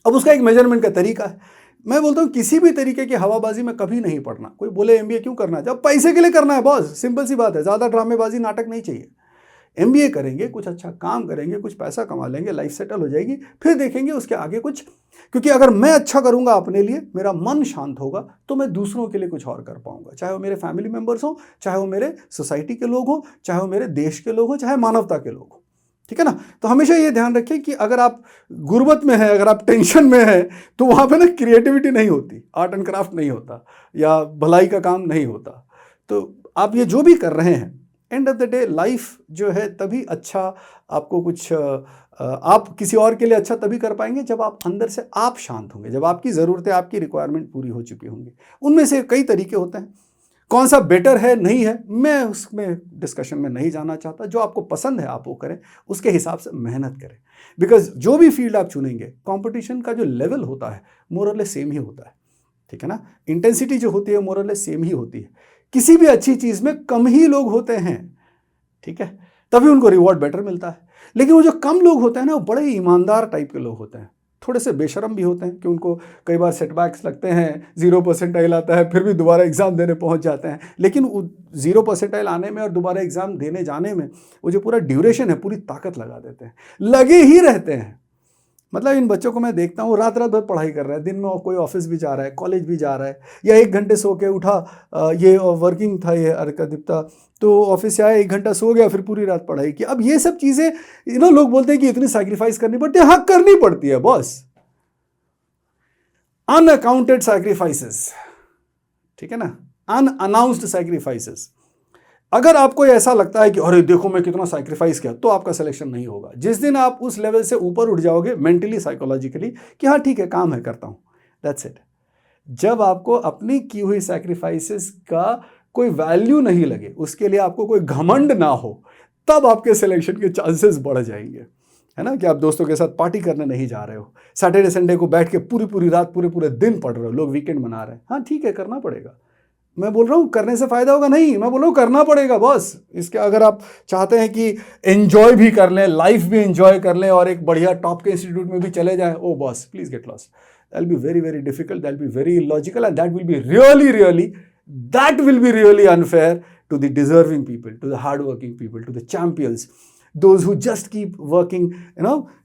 अब उसका एक मेजरमेंट का तरीका है। मैं बोलता हूँ किसी भी तरीके की हवाबाजी में कभी नहीं पड़ना। कोई बोले MBA क्यों करना है, जब पैसे के लिए करना है बॉस, सिंपल सी बात है। ज़्यादा ड्रामेबाजी नाटक नहीं चाहिए। MBA करेंगे, कुछ अच्छा काम करेंगे, कुछ पैसा कमा लेंगे, लाइफ सेटल हो जाएगी, फिर देखेंगे उसके आगे कुछ। क्योंकि अगर मैं अच्छा करूंगा अपने लिए, मेरा मन शांत होगा, तो मैं दूसरों के लिए कुछ और कर पाऊंगा। चाहे वो मेरे फैमिली मेंबर्स हो, चाहे वो मेरे सोसाइटी के लोग हो, चाहे वो मेरे देश के लोग हो, चाहे मानवता के लोग हो, ठीक है ना। तो हमेशा ये ध्यान रखें कि अगर आप गुर्बत में हैं, अगर आप टेंशन में हैं, तो वहाँ पे ना क्रिएटिविटी नहीं होती, आर्ट एंड क्राफ्ट नहीं होता, या भलाई का काम नहीं होता। तो आप ये जो भी कर रहे हैं, and of the day life जो है तभी अच्छा आपको कुछ आप किसी और के लिए अच्छा तभी कर पाएंगे जब आप अंदर से आप शांत होंगे, जब आपकी ज़रूरतें, आपकी रिक्वायरमेंट पूरी हो चुकी होंगी। उनमें से कई तरीके होते हैं, कौन सा बेटर है नहीं है मैं उसमें डिस्कशन में नहीं जाना चाहता। जो आपको पसंद है आप वो करें, उसके हिसाब से मेहनत करें। बिकॉज जो भी फील्ड आप चुनेंगे, कंपटीशन का जो लेवल होता है मोर और लेस सेम ही होता है, ठीक है ना। इंटेंसिटी जो होती है मोर और लेस सेम ही होती है। किसी भी अच्छी चीज़ में कम ही लोग होते हैं, ठीक है, तभी उनको रिवॉर्ड बेटर मिलता है। लेकिन वो जो कम लोग होते हैं ना, वो बड़े ही ईमानदार टाइप के लोग होते हैं, थोड़े से बेशरम भी होते हैं कि उनको कई बार सेटबैक्स लगते हैं, 0 परसेंटाइल आता है, फिर भी दोबारा एग्ज़ाम देने पहुंच जाते हैं। लेकिन 0 परसेंटाइल आने में और दोबारा एग्ज़ाम देने जाने में वो जो पूरा ड्यूरेशन है, पूरी ताकत लगा देते हैं, लगे ही रहते हैं। मतलब इन बच्चों को मैं देखता हूँ रात रात भर पढ़ाई कर रहा है, दिन में कोई ऑफिस भी जा रहा है, कॉलेज भी जा रहा है, या 1 घंटे सो के उठा, ये वर्किंग था ये अर्कदीप्ता, तो ऑफिस से आया 1 घंटा सो गया, फिर पूरी रात पढ़ाई की। अब ये सब चीज़ें लोग बोलते हैं कि इतनी सैक्रिफाइस करनी पड़ती है। हाँ, करनी पड़ती है बॉस, अनअकाउंटेड सैक्रिफाइसेस, ठीक है ना, अनअनाउंस्ड सैक्रिफाइसेस। अगर आपको ऐसा लगता है कि अरे देखो मैं कितना सैक्रिफाइस किया, तो आपका सिलेक्शन नहीं होगा। जिस दिन आप उस लेवल से ऊपर उठ जाओगे मेंटली, साइकोलॉजिकली, कि हाँ ठीक है काम है करता हूँ, दैट्स इट। जब आपको अपनी की हुई सैक्रिफाइसेस का कोई वैल्यू नहीं लगे, उसके लिए आपको कोई घमंड ना हो, तब आपके सिलेक्शन के चांसेस बढ़ जाएंगे, है ना। कि आप दोस्तों के साथ पार्टी करने नहीं जा रहे हो, सैटरडे संडे को बैठ के पूरी रात पूरे दिन पढ़ रहे हो, लोग वीकेंड मना रहे हैं। हाँ ठीक है, करना पड़ेगा। मैं बोल रहा हूँ करने से फायदा होगा नहीं, मैं बोल रहा हूँ करना पड़ेगा बॉस। इसके अगर आप चाहते हैं कि एंजॉय भी कर लें, लाइफ भी एंजॉय कर लें और एक बढ़िया टॉप के इंस्टीट्यूट में भी चले जाएं, oh boss please get lost, that will be very difficult, that will be very illogical, and that will be really unfair to the deserving people, to the hard working people, to the champions, those who just keep working,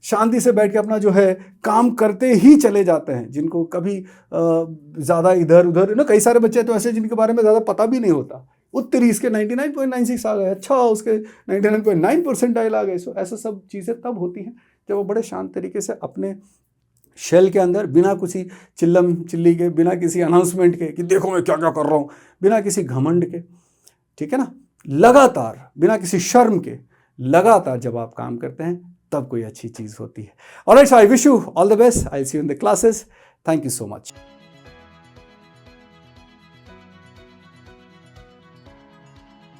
शांति से बैठ के अपना जो है काम करते ही चले जाते हैं, जिनको कभी ज़्यादा इधर उधर, कई सारे बच्चे तो ऐसे जिनके बारे में ज़्यादा पता भी नहीं होता, उत्तरी इसके 99.96 आ गए, अच्छा उसके 99.9 परसेंटाइल आ गए। सो ऐसा सब चीज़ें तब होती हैं जब वो बड़े शांत तरीके से अपने शेल के अंदर, बिना किसी चिल्लम चिल्ली के, बिना किसी अनाउंसमेंट के कि देखो मैं क्या क्या कर रहा हूँ, बिना किसी घमंड के, ठीक है ना, लगातार बिना किसी शर्म के लगातार जब आप काम करते हैं, तब कोई अच्छी चीज़ होती है। Alright, so I wish you all the best. I see you in the classes. Thank you so much.